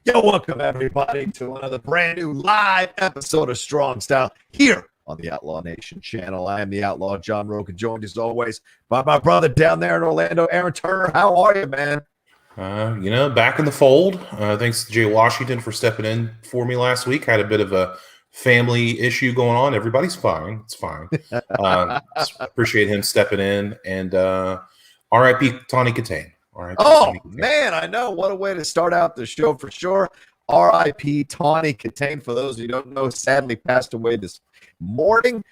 Yo, welcome everybody to another brand new live episode of Strong Style here on the Outlaw Nation channel. I am the Outlaw John Rocha, joined as always by my brother down there in Orlando, Aaron Turner. How are you, man? Back in the fold. Thanks to Jay Washington for stepping in for me last week. Had a bit of a family issue going on. Everybody's fine. It's fine. Appreciate him stepping in. And R.I.P. Tawny Katane. Oh, man, I know. What a way to start out the show for sure. R.I.P. Tawny Katane, for those who don't know, sadly passed away this morning,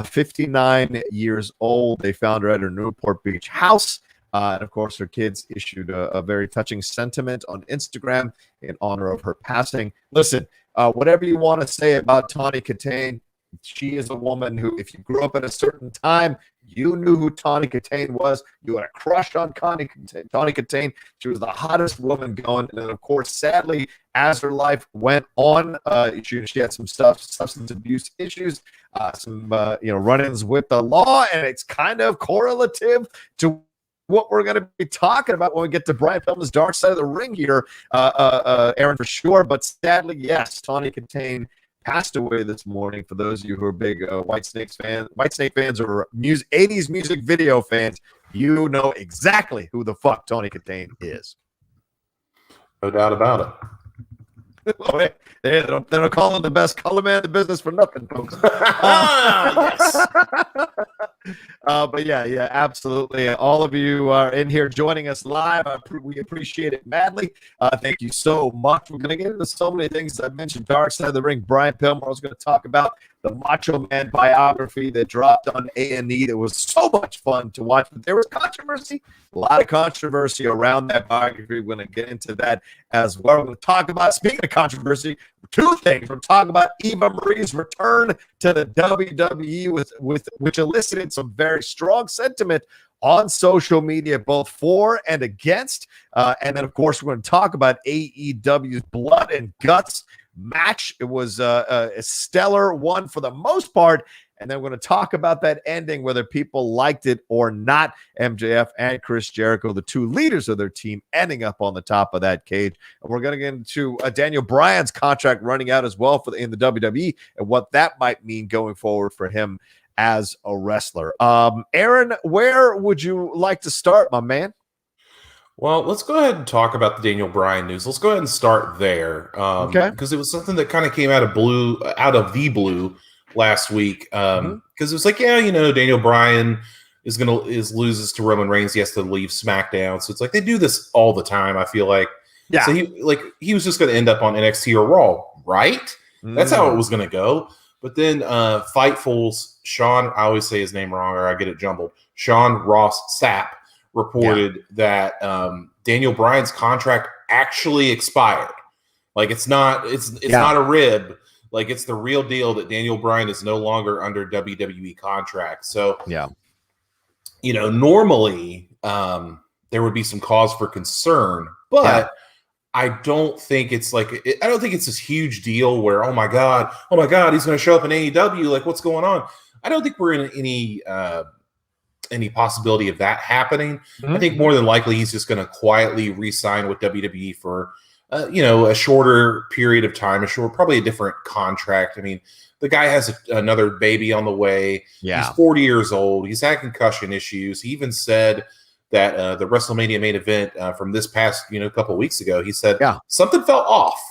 59 years old. They found her at her Newport Beach house. And, of course, her kids issued a very touching sentiment on Instagram in honor of her passing. Listen, whatever you want to say about Tawny Katane, she is a woman who, if you grew up at a certain time, you knew who Tawny Katane was. You had a crush on Tawny Katane. She was the hottest woman going. And then, of course, sadly, as her life went on, she had some substance abuse issues, some run-ins with the law, and it's kind of correlative to what we're going to be talking about when we get to Brian Pillman's Dark Side of the Ring here, Aaron, for sure. But sadly, yes, Tawny Katane passed away this morning. For those of you who are big Whitesnake fans or 80s music video fans, you know exactly who the fuck Tawny Katane is. No doubt about it. They don't call him the best color man in the business for nothing, folks. Yes. But yeah, absolutely. All of you are in here joining us live. We appreciate it madly. Thank you so much. We're going to get into so many things. I mentioned Dark Side of the Ring. Brian Pillman. I was going to talk about the Macho Man biography that dropped on A&E. That was so much fun to watch, but there was controversy, a lot of controversy around that biography. We're going to get into that as well. We're going to talk about, speaking of controversy, two things. We're talking about Eva Marie's return to the WWE, which elicited some very strong sentiment on social media, both for and against. And then, of course, we're going to talk about AEW's Blood and Guts match. It was a stellar one for the most part. And then we're going to talk about that ending, whether people liked it or not. MJF and Chris Jericho, the two leaders of their team, ending up on the top of that cage. And we're going to get into Daniel Bryan's contract running out as well in the WWE and what that might mean going forward for him as a wrestler. Aaron, where would you like to start, my man? Well, let's go ahead and talk about the Daniel Bryan news. Let's go ahead and start there. Okay. Because it was something that kind of came out of the blue last week. Because it was like, Daniel Bryan loses to Roman Reigns. He has to leave SmackDown. So it's like they do this all the time, I feel like. Yeah. So he was just going to end up on NXT or Raw, right? That's how it was going to go. But then Fightful's Sean, I always say his name wrong or I get it jumbled, Sean Ross Sapp reported that Daniel Bryan's contract actually expired. Like it's not a rib. Like it's the real deal that Daniel Bryan is no longer under WWE contract. So normally there would be some cause for concern, but I don't think it's this huge deal where oh my god, he's going to show up in AEW. Like what's going on? I don't think we're in any possibility of that happening. I think more than likely he's just going to quietly re-sign with WWE for a shorter period of time, probably a different contract. I mean, the guy has another baby on the way. Yeah. He's 40 years old. He's had concussion issues. He even said that the WrestleMania main event from this past, couple of weeks ago, he said something fell off.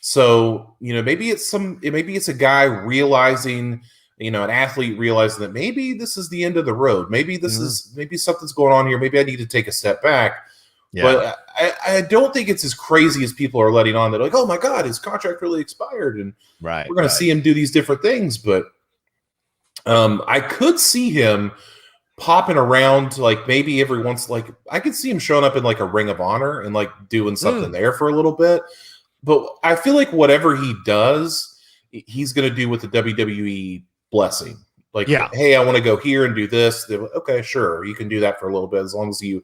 So, maybe it's a guy realizing, an athlete realizing that maybe this is the end of the road. Maybe maybe something's going on here. Maybe I need to take a step back. Yeah. But I don't think it's as crazy as people are letting on. That like, oh my God, his contract really expired, and we're going to see him do these different things. But I could see him popping around, like maybe every once, like I could see him showing up in like a Ring of Honor and like doing something there for a little bit. But I feel like whatever he does, he's going to do with the WWE blessing. Like, hey, I want to go here and do this. Okay, sure, you can do that for a little bit as long as you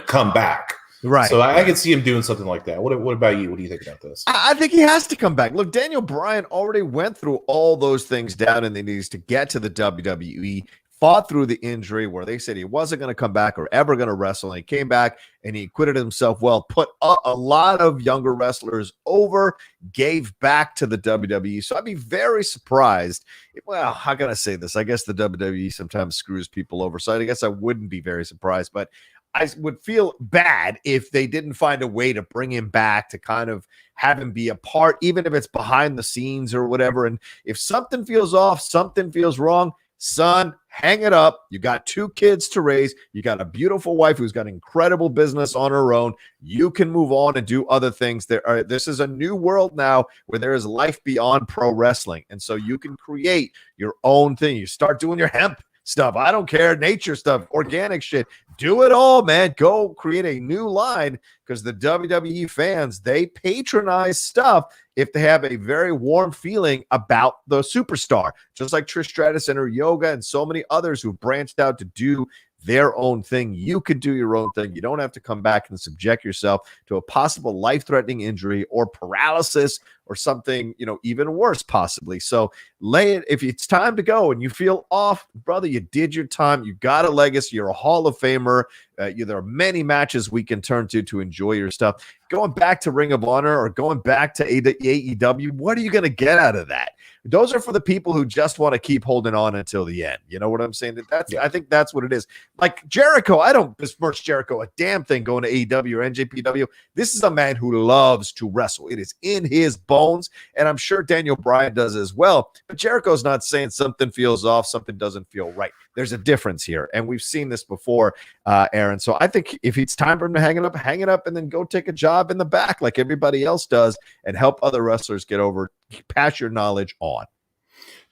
come back. Right. So I could see him doing something like that. What about you? What do you think about this? I think he has to come back. Look, Daniel Bryan already went through all those things down in the knees to get to the WWE. fought through the injury where they said he wasn't going to come back or ever going to wrestle. And he came back and he acquitted himself well, put a lot of younger wrestlers over, gave back to the WWE. So I'd be very surprised. Well, how can I say this? I guess the WWE sometimes screws people over. So I guess I wouldn't be very surprised, but I would feel bad if they didn't find a way to bring him back, to kind of have him be a part, even if it's behind the scenes or whatever. And if something feels off, something feels wrong, son, hang it up. You got 2 kids to raise. You got a beautiful wife who's got incredible business on her own. You can move on and do other things. This is a new world now where there is life beyond pro wrestling. And so you can create your own thing. You start doing your hemp stuff. I don't care. Nature stuff, organic shit. Do it all, man. Go create a new line, because the WWE fans, they patronize stuff if they have a very warm feeling about the superstar, just like Trish Stratus and her yoga and so many others who branched out to do their own thing. You could do your own thing. You don't have to come back and subject yourself to a possible life-threatening injury or paralysis or something, even worse possibly. So lay it. If it's time to go and you feel off, brother, you did your time. You got a legacy. You're a Hall of Famer. There are many matches we can turn to enjoy your stuff. Going back to Ring of Honor or going back to AEW, what are you going to get out of that? Those are for the people who just want to keep holding on until the end. You know what I'm saying? I think that's what it is. Like Jericho, I don't besmirch Jericho a damn thing going to AEW or NJPW. This is a man who loves to wrestle. It is in his bones, and I'm sure Daniel Bryan does as well. But Jericho's not saying something feels off, something doesn't feel right. There's a difference here, and we've seen this before, Aaron. So I think if it's time for him to hang it up, and then go take a job in the back like everybody else does and help other wrestlers get over, pass your knowledge on.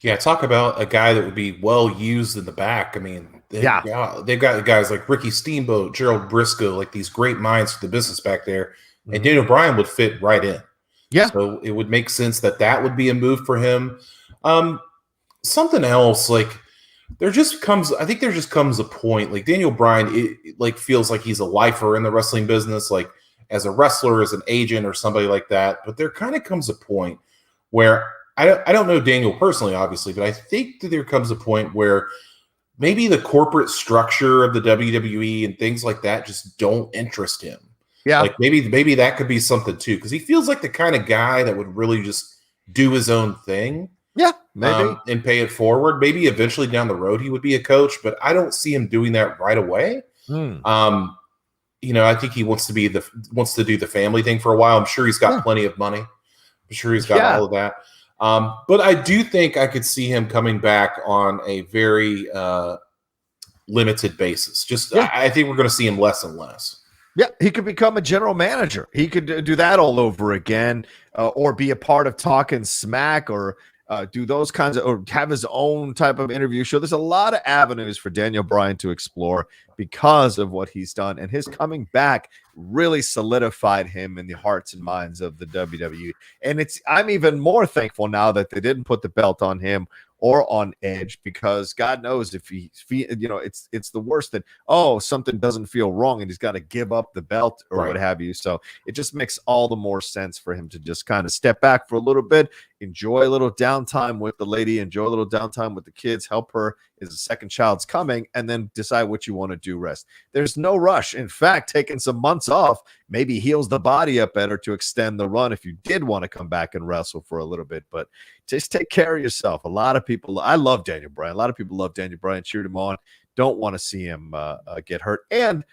Yeah, talk about a guy that would be well used in the back. I mean, they've got guys like Ricky Steamboat, Gerald Briscoe, like these great minds for the business back there. Mm-hmm. And Daniel Bryan would fit right in. Yeah. So it would make sense that would be a move for him. Something else, like there just comes a point, like Daniel Bryan, like feels like he's a lifer in the wrestling business, like as a wrestler, as an agent or somebody like that. But there kind of comes a point where I don't know Daniel personally, obviously, but I think that there comes a point where maybe the corporate structure of the WWE and things like that just don't interest him. Yeah. Like maybe that could be something too, because he feels like the kind of guy that would really just do his own thing. Yeah, maybe. And pay it forward. Maybe eventually down the road he would be a coach, but I don't see him doing that right away. I think he wants to do the family thing for a while. I'm sure he's got plenty of money. I'm sure he's got all of that. But I do think I could see him coming back on a very limited basis. I think we're going to see him less and less. Yeah, he could become a general manager. He could do that all over again, or be a part of Talking Smack, or do those kinds of, or have his own type of interview show. There's a lot of avenues for Daniel Bryan to explore because of what he's done, and his coming back really solidified him in the hearts and minds of the WWE. And I'm even more thankful now that they didn't put the belt on him or on Edge, because God knows if it's the worst that, something doesn't feel wrong and he's got to give up the belt or what have you. So it just makes all the more sense for him to just kind of step back for a little bit, enjoy a little downtime with the lady, enjoy a little downtime with the kids, help her as the second child's coming, and then decide what you want to do rest. There's no rush. In fact, taking some months off maybe heals the body up better to extend the run if you did want to come back and wrestle for a little bit. But just take care of yourself. A lot of people, I love Daniel Bryan. A lot of people love Daniel Bryan, cheered him on, don't want to see him get hurt. And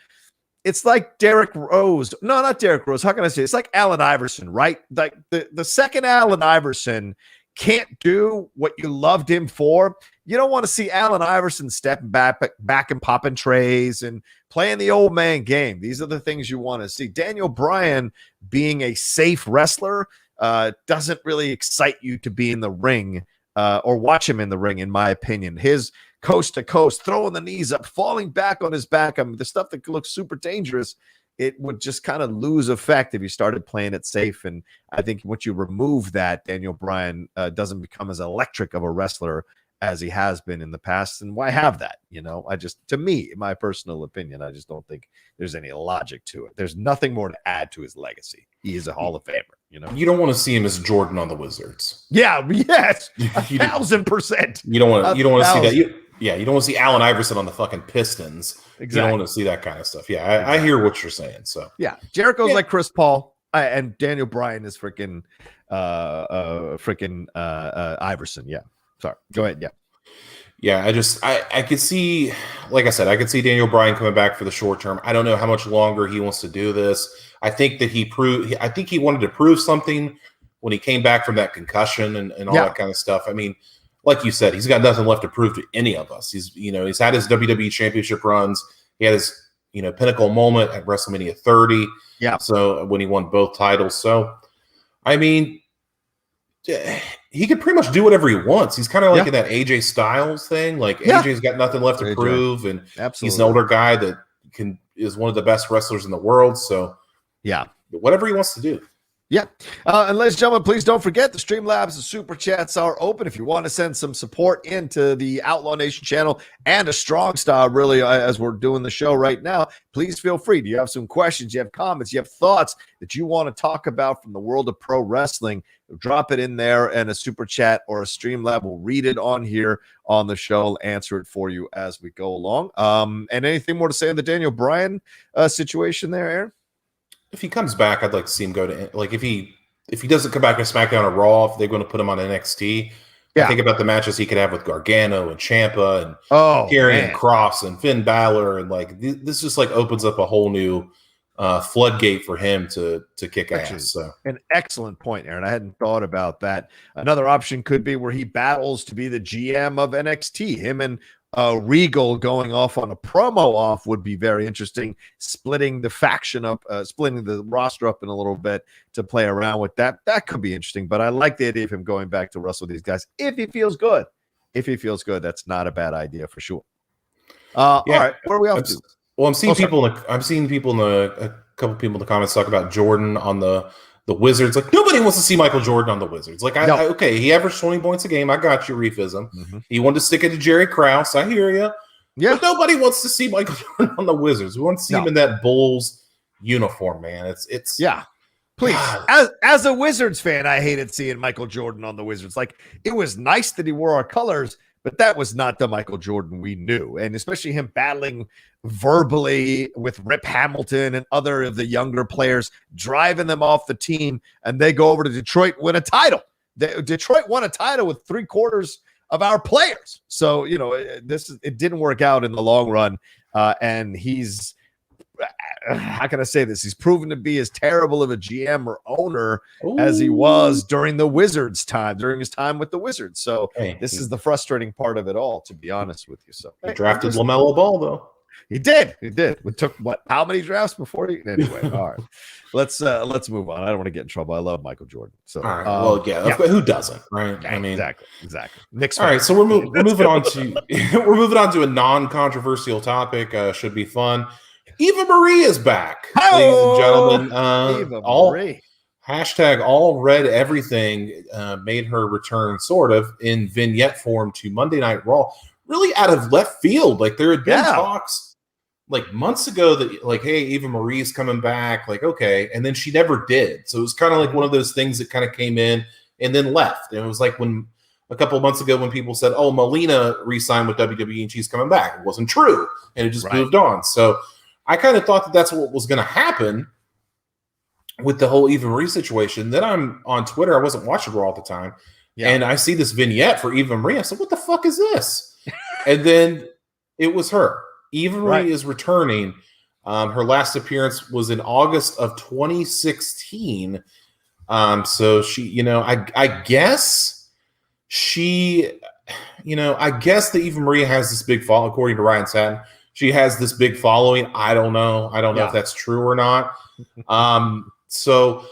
it's like Derrick Rose. No, not Derrick Rose. How can I say it? It's like Allen Iverson, right? Like the second Allen Iverson can't do what you loved him for. You don't want to see Allen Iverson stepping back and popping trays and playing the old man game. These are the things you want to see. Daniel Bryan being a safe wrestler doesn't really excite you to be in the ring or watch him in the ring, in my opinion. His coast to coast, throwing the knees up, falling back on his back, the stuff that looks super dangerous, it would just kind of lose effect if you started playing it safe. And I think once you remove that, Daniel Bryan doesn't become as electric of a wrestler as he has been in the past. And why have that? To me, in my personal opinion, I just don't think there's any logic to it. There's nothing more to add to his legacy. He is a Hall of Famer. You don't want to see him as Jordan on the Wizards. Yeah, yes, 1,000%. You don't want to see that. Yeah, you don't want to see Allen Iverson on the fucking Pistons. Exactly. You don't want to see that kind of stuff. Yeah, I hear what you're saying. So yeah, Jericho's like Chris Paul, and Daniel Bryan is freaking Iverson. Yeah, sorry. Go ahead. Yeah. Yeah, I could see, like I said, I could see Daniel Bryan coming back for the short term. I don't know how much longer he wants to do this. I think that I think he wanted to prove something when he came back from that concussion and all that kind of stuff. I mean, like you said, he's got nothing left to prove to any of us. He's had his WWE championship runs. He had his, pinnacle moment at WrestleMania 30. Yeah. So when he won both titles. So, I mean, he could pretty much do whatever he wants. He's kind of like in that AJ Styles thing. Like AJ's got nothing left to prove, and he's an older guy that is one of the best wrestlers in the world. So yeah, whatever he wants to do. Yeah. And ladies and gentlemen, please don't forget the Streamlabs and Super Chats are open. If you want to send some support into the Outlaw Nation channel and a strong style, really, as we're doing the show right now, please feel free. Do you have some questions? You have comments? You have thoughts that you want to talk about from the world of pro wrestling? Drop it in there, and a Super Chat or a Streamlab will read it on here on the show. I'll answer it for you as we go along. And anything more to say on the Daniel Bryan situation there, Aaron? If he comes back, I'd like to see him go to, like, if he doesn't come back to SmackDown or Raw, if they're going to put him on NXT, I think about the matches he could have with Gargano and Ciampa and Karrion Kross and Finn Balor, and like this just like opens up a whole new floodgate for him to kick ass. So an excellent point, Aaron. I hadn't thought about that. Another option could be where he battles to be the GM of NXT. Him and Regal going off on a promo off would be very interesting. Splitting the faction up, splitting the roster up in a little bit to play around with that. That could be interesting. But I like the idea of him going back to wrestle these guys if he feels good. If he feels good, that's not a bad idea for sure. All right, where are we off to? Well, I'm seeing people. A couple people in the comments talk about Jordan on the Wizards. Like, nobody wants to see Michael Jordan on the Wizards. Like, okay, he averaged 20 points a game. I got you, Reefism. Mm-hmm. He wanted to stick it to Jerry Krause. I hear you. Yeah. But nobody wants to see Michael Jordan on the Wizards. We want to see him in that Bulls uniform, man. It's Please, as a Wizards fan, I hated seeing Michael Jordan on the Wizards. Like, it was nice that he wore our colors, but that was not the Michael Jordan we knew. And especially him battling verbally with Rip Hamilton and other of the younger players, driving them off the team, and they go over to Detroit, win a title. Detroit won a title with 3/4 of our players. So, it didn't work out in the long run. And he's, how can I say this? He's proven to be as terrible of a GM or owner as he was during the Wizards time, during his time with the Wizards. So this is the frustrating part of it all, to be honest with you. So he drafted LaMelo Ball, though. He did. It took how many drafts before he? Anyway, all right. Let's move on. I don't want to get in trouble. I love Michael Jordan. So all right. Who doesn't, right? I mean, exactly. Nick's all right. So we're moving on to a non-controversial topic. Should be fun. Eva Marie is back, ladies and gentlemen. Eva Marie. Hashtag all red everything made her return sort of in vignette form to Monday Night Raw. Really out of left field. Like, there had been talks like months ago that, like, hey, Eva Marie's coming back. Like, okay. And then she never did. So it was kind of like one of those things that kind of came in and then left. And it was like when a couple of months ago when people said, oh, Melina re-signed with WWE and she's coming back. It wasn't true. And it just moved on. So I kind of thought that that's what was going to happen with the whole Eva Marie situation. Then I'm on Twitter. I wasn't watching Raw at the time. Yeah. And I see this vignette for Eva Marie. I said, what the fuck is this? And then it was her. Eva Marie is returning. Her last appearance was in August of 2016. So she, I guess that Eva Marie has this big following, according to Ryan Satin. She has this big following. I don't know. I don't know if that's true or not. So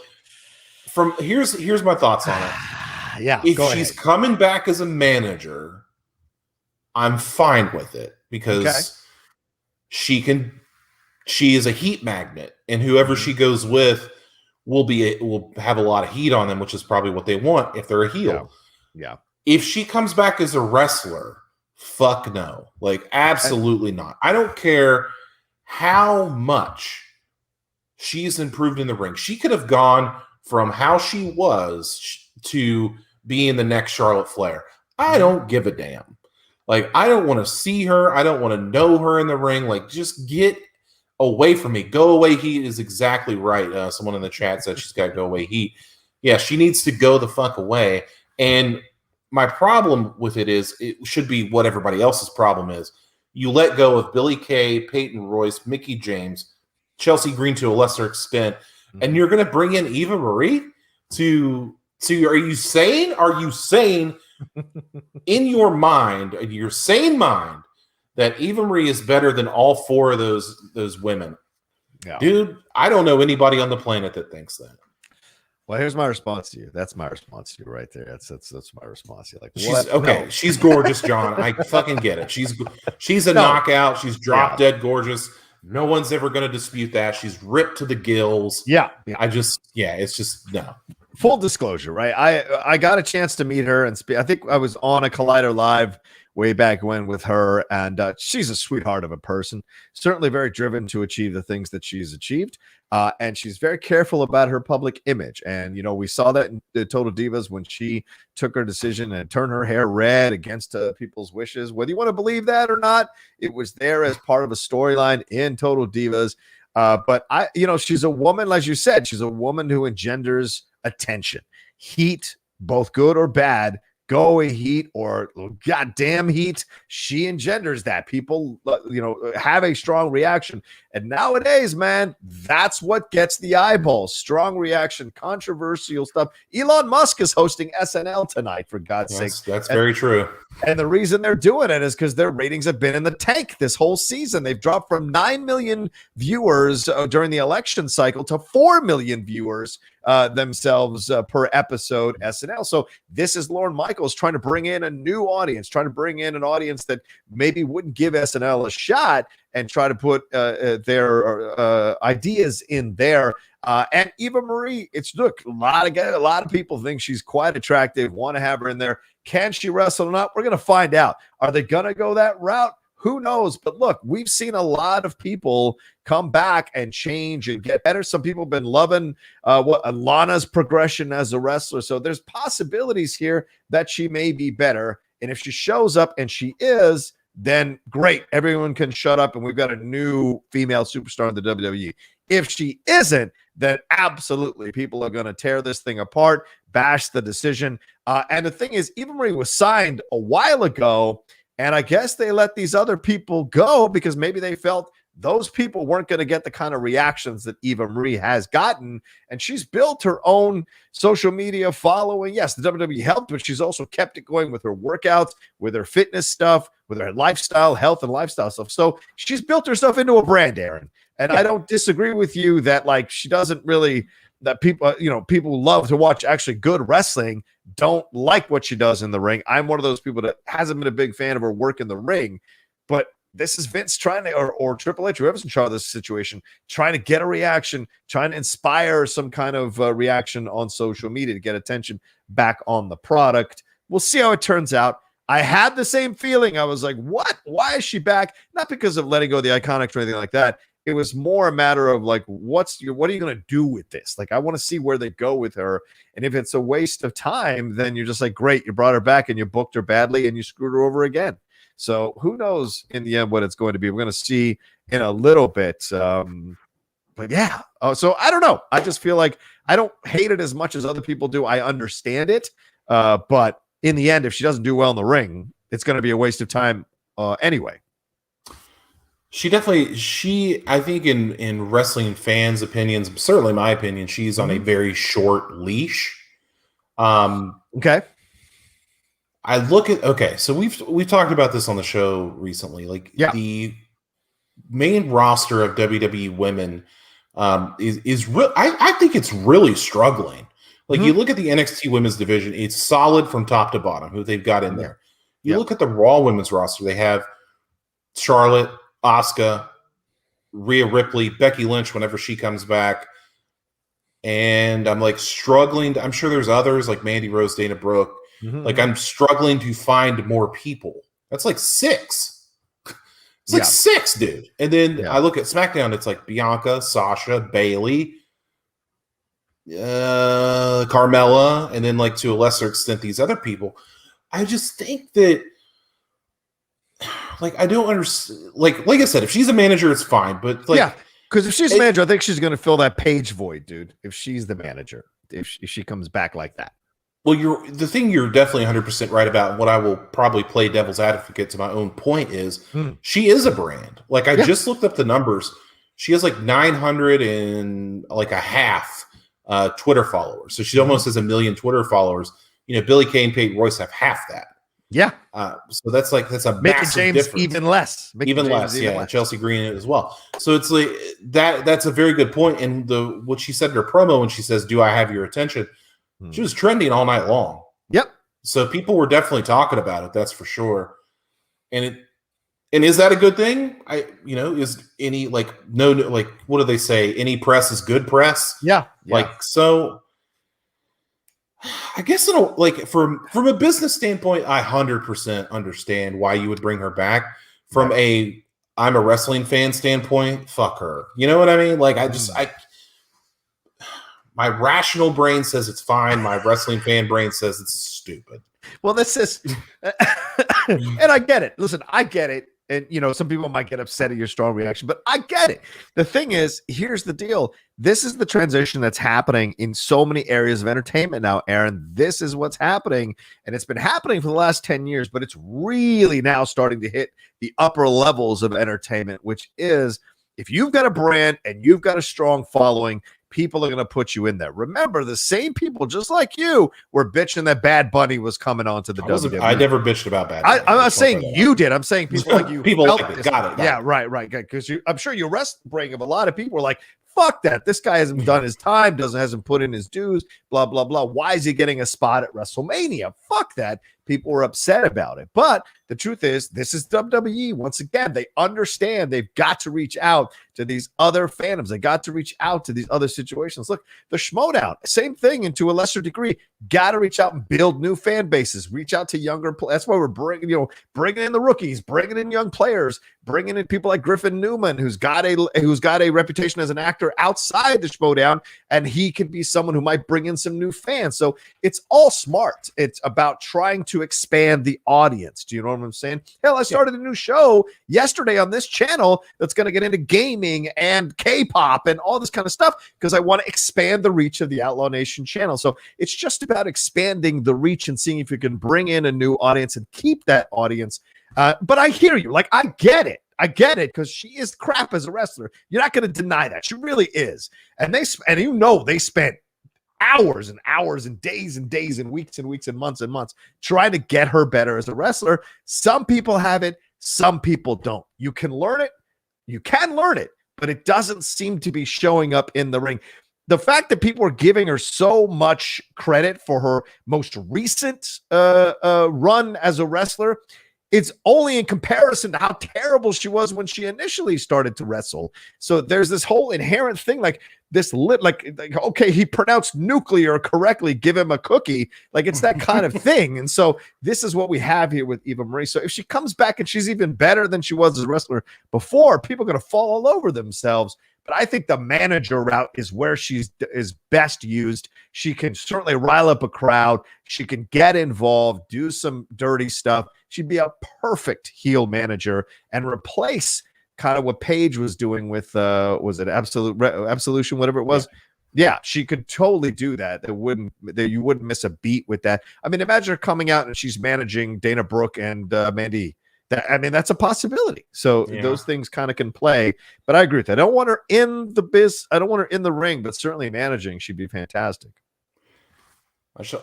here's my thoughts on it. If she's coming back as a manager, I'm fine with it because she is a heat magnet, and whoever she goes with will have a lot of heat on them, which is probably what they want if they're a heel. Yeah. If she comes back as a wrestler, fuck no. Like, absolutely not. I don't care how much she's improved in the ring. She could have gone from how she was to being the next Charlotte Flair. I don't give a damn. Like, I don't want to see her. I don't want to know her in the ring. Like, just get away from me. Go away, Heat is exactly right. Someone in the chat said she's got to go away, Heat. Yeah, she needs to go the fuck away. And my problem with it is it should be what everybody else's problem is. You let go of Billie Kay, Peyton Royce, Mickie James, Chelsea Green to a lesser extent, and you're going to bring in Eva Marie to are you sane? Are you sane in your mind, in your sane mind, that Eva Marie is better than all four of those women? Yeah. Dude, I don't know anybody on the planet that thinks that. Well, here's my response to you. That's my response to you right there. That's my response to you. Like, She's what? okay. No. She's gorgeous, John. I fucking get it. She's a knockout. She's drop dead gorgeous. No one's ever going to dispute that. She's ripped to the gills. Yeah. It's just no. Full disclosure, right? I got a chance to meet her and speak. I think I was on a Collider Live way back when with her, and she's a sweetheart of a person. Certainly very driven to achieve the things that she's achieved, and she's very careful about her public image. And we saw that in the Total Divas when she took her decision and turned her hair red against people's wishes. Whether you want to believe that or not, it was there as part of a storyline in Total Divas. But she's a woman, as you said, she's a woman who engenders attention. Heat, both good or bad, go away Heat or goddamn Heat, she engenders that. People, have a strong reaction. And nowadays, man, that's what gets the eyeballs. Strong reaction, controversial stuff. Elon Musk is hosting SNL tonight, for God's sake. That's very true. And the reason they're doing it is because their ratings have been in the tank this whole season. They've dropped from 9 million viewers during the election cycle to 4 million viewers themselves per episode SNL. So this is Lorne Michaels trying to bring in a new audience, trying to bring in an audience that maybe wouldn't give SNL a shot and try to put their ideas in there. And Eva Marie, a lot of people think she's quite attractive, want to have her in there. Can she wrestle or not? We're going to find out. Are they going to go that route? Who knows? But look, we've seen a lot of people come back and change and get better. Some people have been loving Lana's progression as a wrestler. So there's possibilities here that she may be better. And if she shows up and she is, then great. Everyone can shut up and we've got a new female superstar in the WWE. If she isn't, then absolutely people are going to tear this thing apart, bash the decision. And the thing is, Eva Marie was signed a while ago, and I guess they let these other people go because maybe they felt those people weren't going to get the kind of reactions that Eva Marie has gotten. And she's built her own social media following. Yes, the WWE helped, but she's also kept it going with her workouts, with her fitness stuff, with her lifestyle, health and lifestyle stuff. So she's built herself into a brand, Aaron. And I don't disagree with you that she doesn't really, that people, people love to watch actually good wrestling, don't like what she does in the ring. I'm one of those people that hasn't been a big fan of her work in the ring, but this is Vince trying to, or Triple H, whoever's in charge of this situation, trying to get a reaction, trying to inspire some kind of reaction on social media to get attention back on the product. We'll see how it turns out. I had the same feeling. I was like, what? Why is she back? Not because of letting go of the Iconics or anything like that. It was more a matter of what are you going to do with this? I want to see where they go with her. And if it's a waste of time, then you're just like, great, you brought her back and you booked her badly and you screwed her over again. So who knows in the end what it's going to be? We're going to see in a little bit. But yeah, so I don't know. I just feel like I don't hate it as much as other people do. I understand it. But in the end, if she doesn't do well in the ring, it's going to be a waste of time anyway. I think in wrestling fans' opinions, certainly my opinion, she's on a very short leash. Okay. So we've talked about this on the show recently. The main roster of WWE women is real. I think it's really struggling. You look at the NXT women's division, it's solid from top to bottom, who they've got in there. You look at the Raw women's roster, they have Charlotte, Asuka, Rhea Ripley, Becky Lynch whenever she comes back. And I'm struggling. I'm sure there's others like Mandy Rose, Dana Brooke. I'm struggling to find more people. That's 6. It's 6, dude. And then I look at SmackDown, it's Bianca, Sasha, Bayley, Carmella, and then to a lesser extent, these other people. I just think that like I don't understand. Like I said, if she's a manager, it's fine. But like, yeah, because if she's a manager, I think she's going to fill that page void, dude. If she's the manager, if she comes back like that. Well, the thing you're definitely 100% right about, and what I will probably play devil's advocate to my own point is she is a brand. Like I just looked up the numbers. She has like 900 and like a half Twitter followers. So she almost has 1 million Twitter followers. You know, Billy Kay and Peyton Royce have half that. Yeah. So that's a Mickey massive James difference. Even less. Even less. Chelsea Green as well. So it's like that's a very good point. And what she said in her promo when she says, "Do I have your attention?" She was trending all night long. Yep. So people were definitely talking about it. That's for sure. And is that a good thing? Is any what do they say? Any press is good press. Yeah. So. I guess from a business standpoint, I 100% understand why you would bring her back. From I'm a wrestling fan standpoint, fuck her. You know what I mean? Like my rational brain says it's fine. My wrestling fan brain says it's stupid. Well, this is, and I get it. Listen, I get it. And, some people might get upset at your strong reaction, but I get it. The thing is, here's the deal. This is the transition that's happening in so many areas of entertainment now, Aaron. This is what's happening. And it's been happening for the last 10 years, but it's really now starting to hit the upper levels of entertainment, which is if you've got a brand and you've got a strong following, people are going to put you in there. Remember, the same people, just like you, were bitching that Bad Bunny was coming on to the WWE. I never bitched about Bad Bunny. I'm not saying you did. I'm saying people like you. People like it. Got it. Yeah, right. Because I'm sure your rest bring of a lot of people were like, fuck that. This guy hasn't done his time, hasn't put in his dues, blah, blah, blah. Why is he getting a spot at WrestleMania? Fuck that. People were upset about it. But the truth is, this is WWE. Once again, they understand they've got to reach out to these other fandoms. They got to reach out to these other situations. Look, the Schmodown, same thing, and to a lesser degree, got to reach out and build new fan bases, reach out to younger players. That's why we're bringing in the rookies, bringing in young players, bringing in people like Griffin Newman, who's got a reputation as an actor outside the Schmodown, and he can be someone who might bring in some new fans. So it's all smart. It's about trying to expand the audience. Do you know what I'm saying? Hell, I started a new show yesterday on this channel that's going to get into gaming and K-pop and all this kind of stuff because I want to expand the reach of the Outlaw Nation channel. So it's just about expanding the reach and seeing if you can bring in a new audience and keep that audience. But I hear you. Like, I get it because she is crap as a wrestler. You're not going to deny that. She really is. And they spent hours and hours and days and weeks and months trying to get her better as a wrestler. Some people have it, some people don't. You can learn it, but it doesn't seem to be showing up in the ring. The fact that people are giving her so much credit for her most recent run as a wrestler, it's only in comparison to how terrible she was when she initially started to wrestle. So there's this whole inherent thing like this okay, he pronounced nuclear correctly, give him a cookie. Like it's that kind of thing. And so this is what we have here with Eva Marie. So if she comes back and she's even better than she was as a wrestler before, people are going to fall all over themselves. But I think the manager route is where is best used. She can certainly rile up a crowd. She can get involved, do some dirty stuff. She'd be a perfect heel manager and replace kind of what Paige was doing with, was it Absolution, whatever it was? Yeah, she could totally do that. You wouldn't miss a beat with that. I mean, imagine her coming out and she's managing Dana Brooke and Mandy. That's a possibility. So those things kind of can play. But I agree with that. I don't want her in the biz. I don't want her in the ring, but certainly managing, she'd be fantastic.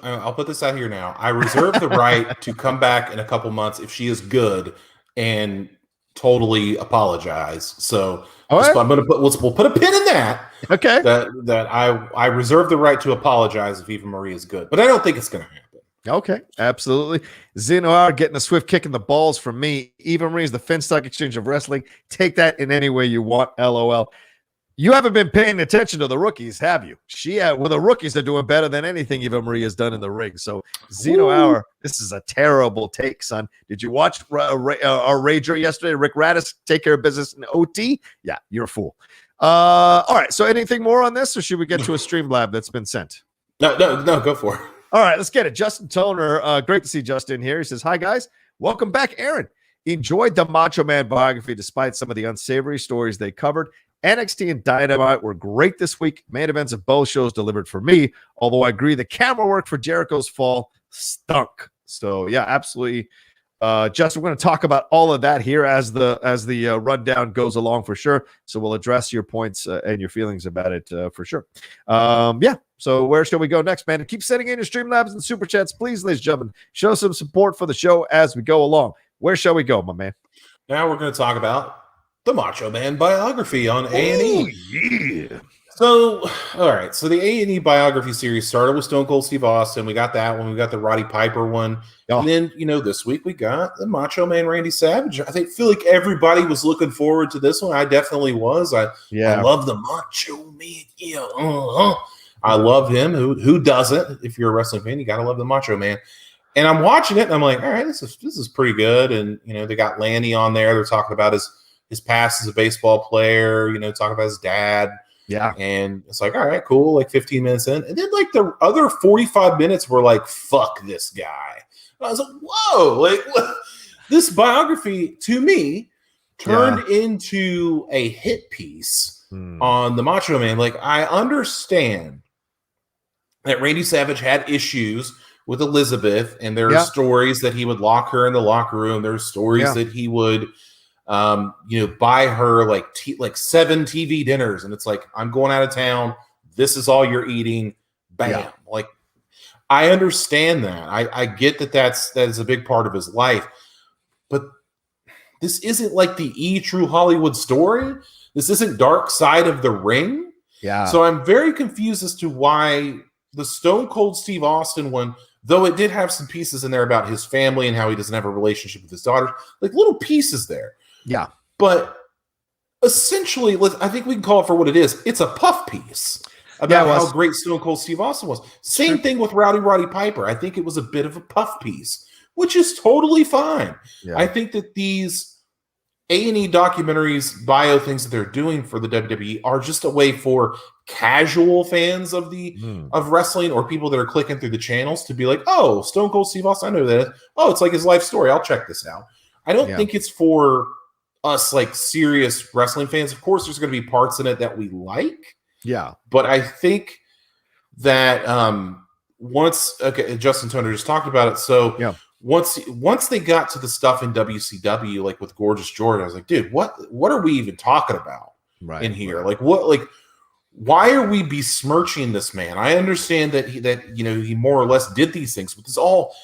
I'll put this out here now. I reserve the right to come back in a couple months if she is good and totally apologize. So right. We'll put a pin in that. Okay. That I reserve the right to apologize if Eva Marie is good, but I don't think it's going to happen. Okay, absolutely. Zenoir getting a swift kick in the balls from me. Eva Marie is the Finstock Exchange of Wrestling. Take that in any way you want, LOL. You haven't been paying attention to the rookies, have you? The rookies are doing better than anything Eva Marie has done in the ring. So, Zenoir, this is a terrible take, son. Did you watch our Rager yesterday? Rick Radis take care of business in OT? Yeah, you're a fool. All right, so anything more on this, or should we get to a Streamlab that's been sent? No, go for it. All right, let's get it. Justin Toner, great to see Justin here. He says, hi, guys. Welcome back, Aaron. Enjoyed the Macho Man biography despite some of the unsavory stories they covered. NXT and Dynamite were great this week. Main events of both shows delivered for me, although I agree the camera work for Jericho's fall stunk. So, yeah, absolutely. Justin, we're going to talk about all of that here as the rundown goes along for sure. So we'll address your points and your feelings about it for sure. So where shall we go next, man? And keep sending in your Streamlabs and Super Chats, please, ladies and gentlemen. Show some support for the show as we go along. Where shall we go, my man? Now we're going to talk about the Macho Man biography on A&E. Yeah. So, all right. So the A&E biography series started with Stone Cold Steve Austin. We got that one. We got the Roddy Piper one. Oh. And then, this week we got the Macho Man Randy Savage. I feel like everybody was looking forward to this one. I definitely was. I love the Macho Man. Yeah. I love him. Who doesn't? If you're a wrestling fan, you got to love the Macho Man. And I'm watching it, and I'm like, all right, this is pretty good. And, they got Lanny on there. They're talking about his past as a baseball player, talking about his dad. Yeah. And it's like, all right, cool, like 15 minutes in. And then, like, the other 45 minutes were like, fuck this guy. And I was like, whoa, like, this biography, to me, turned into a hit piece on the Macho Man. Like, I understand that Randy Savage had issues with Elizabeth, and there are stories that he would lock her in the locker room. There's stories that he would, buy her like 7 TV dinners, and it's like, I'm going out of town. This is all you're eating. Bam. Yeah. Like, I understand that. I get that is a big part of his life, but this isn't like the true Hollywood story. This isn't Dark Side of the Ring. Yeah. So I'm very confused as to why the Stone Cold Steve Austin one, though it did have some pieces in there about his family and how he doesn't have a relationship with his daughter, like little pieces there. Yeah. But essentially, I think we can call it for what it is. It's a puff piece about how great Stone Cold Steve Austin was. Same thing with Roddy Piper. I think it was a bit of a puff piece, which is totally fine. Yeah. I think that these A&E documentaries, bio things that they're doing for the WWE are just a way for casual fans of of wrestling or people that are clicking through the channels to be like, oh, Stone Cold Steve Austin, I know that. Oh, it's like his life story. I'll check this out. I don't think it's for us like serious wrestling fans. Of course, there's going to be parts in it that we like. Yeah. But I think that Justin Toner just talked about it. So once they got to the stuff in WCW, like with Gorgeous Jordan, I was like, dude, what are we even talking about in here? Like, why are we besmirching this man? I understand that he more or less did these things, but it's all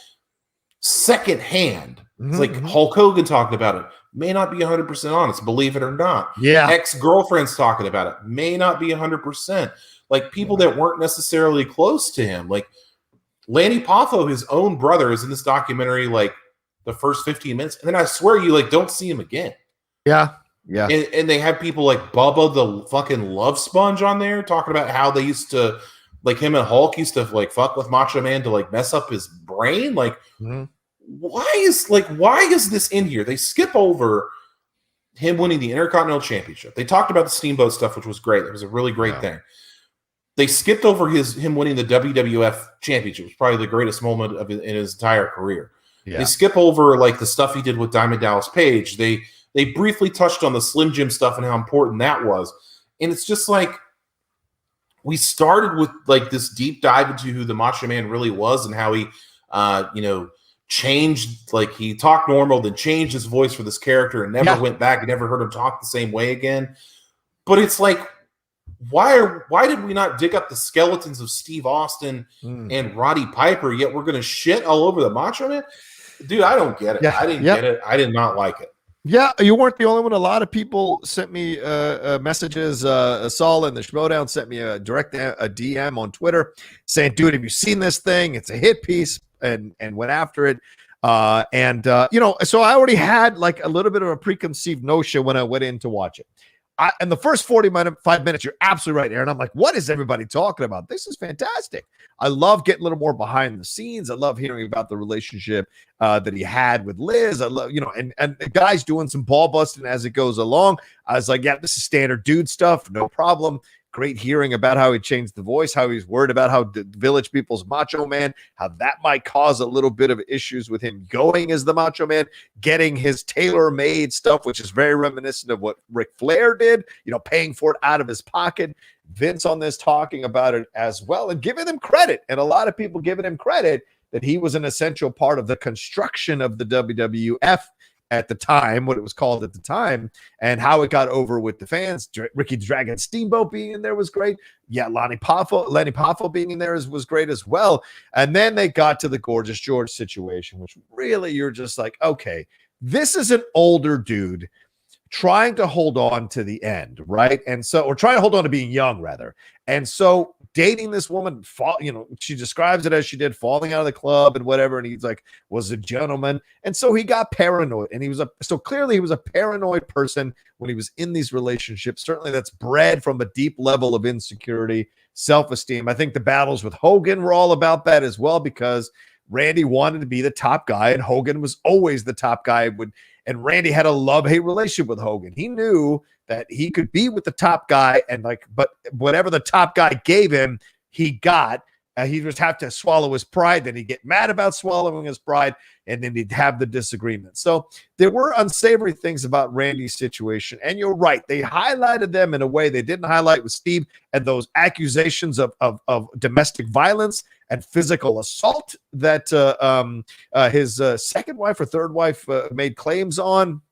secondhand. It's like Hulk Hogan talking about it. May not be 100% honest, believe it or not. Yeah. Ex-girlfriends talking about it. May not be 100%. Like people that weren't necessarily close to him. Like Lanny Poffo, his own brother, is in this documentary like the first 15 minutes. And then I swear you like don't see him again. Yeah. Yeah. And they have people like Bubba the fucking Love Sponge on there talking about how they used to, like him and Hulk used to like fuck with Macho Man to like mess up his brain. Like, why is this in here? They skip over him winning the Intercontinental Championship. They talked about the Steamboat stuff, which was great. It was a really great thing. They skipped over him winning the WWF Championship. It was probably the greatest moment in his entire career. Yeah. They skip over like the stuff he did with Diamond Dallas Page. They briefly touched on the Slim Jim stuff and how important that was. And it's just like we started with like this deep dive into who the Macho Man really was and how he changed, like he talked normal, then changed his voice for this character and never went back and never heard him talk the same way again. But it's like, why did we not dig up the skeletons of Steve Austin and Roddy Piper, yet we're going to shit all over the Macho Man? Dude, I don't get it. Yeah. I didn't get it. I did not like it. Yeah, you weren't the only one. A lot of people sent me messages. Saul in the Schmodown sent me a DM on Twitter saying, dude, have you seen this thing? It's a hit piece, and went after it. So I already had like a little bit of a preconceived notion when I went in to watch it. In the first 5 minutes, you're absolutely right, Aaron. I'm like, what is everybody talking about? This is fantastic. I love getting a little more behind the scenes. I love hearing about the relationship that he had with Liz. I love, and the guy's doing some ball busting as it goes along. I was like, yeah, this is standard dude stuff. No problem. great hearing about how he changed the voice, how he's worried about how the Village People's Macho Man, how that might cause a little bit of issues with him going as the Macho Man, getting his tailor-made stuff, which is very reminiscent of what Ric Flair did, paying for it out of his pocket. Vince on this talking about it as well and giving him credit, and a lot of people giving him credit that he was an essential part of the construction of the WWF at the time, what it was called at the time, and how it got over with the fans. Ricky Dragon Steamboat being in there was great. Yeah, Lenny Poffo being in there was great as well. And then they got to the Gorgeous George situation, which really you're just like, okay, this is an older dude trying to hold on to the end, right? And so, or trying to hold on to being young, rather. And so dating this woman, she describes it as she did, falling out of the club and whatever. And he's like, was a gentleman. And so he got paranoid, and so clearly he was a paranoid person when he was in these relationships. Certainly that's bred from a deep level of insecurity, self-esteem. I think the battles with Hogan were all about that as well, because Randy wanted to be the top guy and Hogan was always the top guy. And Randy had a love-hate relationship with Hogan. He knew that he could be with the top guy, but whatever the top guy gave him, he got. He'd just have to swallow his pride. Then he'd get mad about swallowing his pride, and then he'd have the disagreement. So there were unsavory things about Randy's situation, and you're right. They highlighted them in a way they didn't highlight with Steve, and those accusations of domestic violence and physical assault that his second wife or third wife made claims on.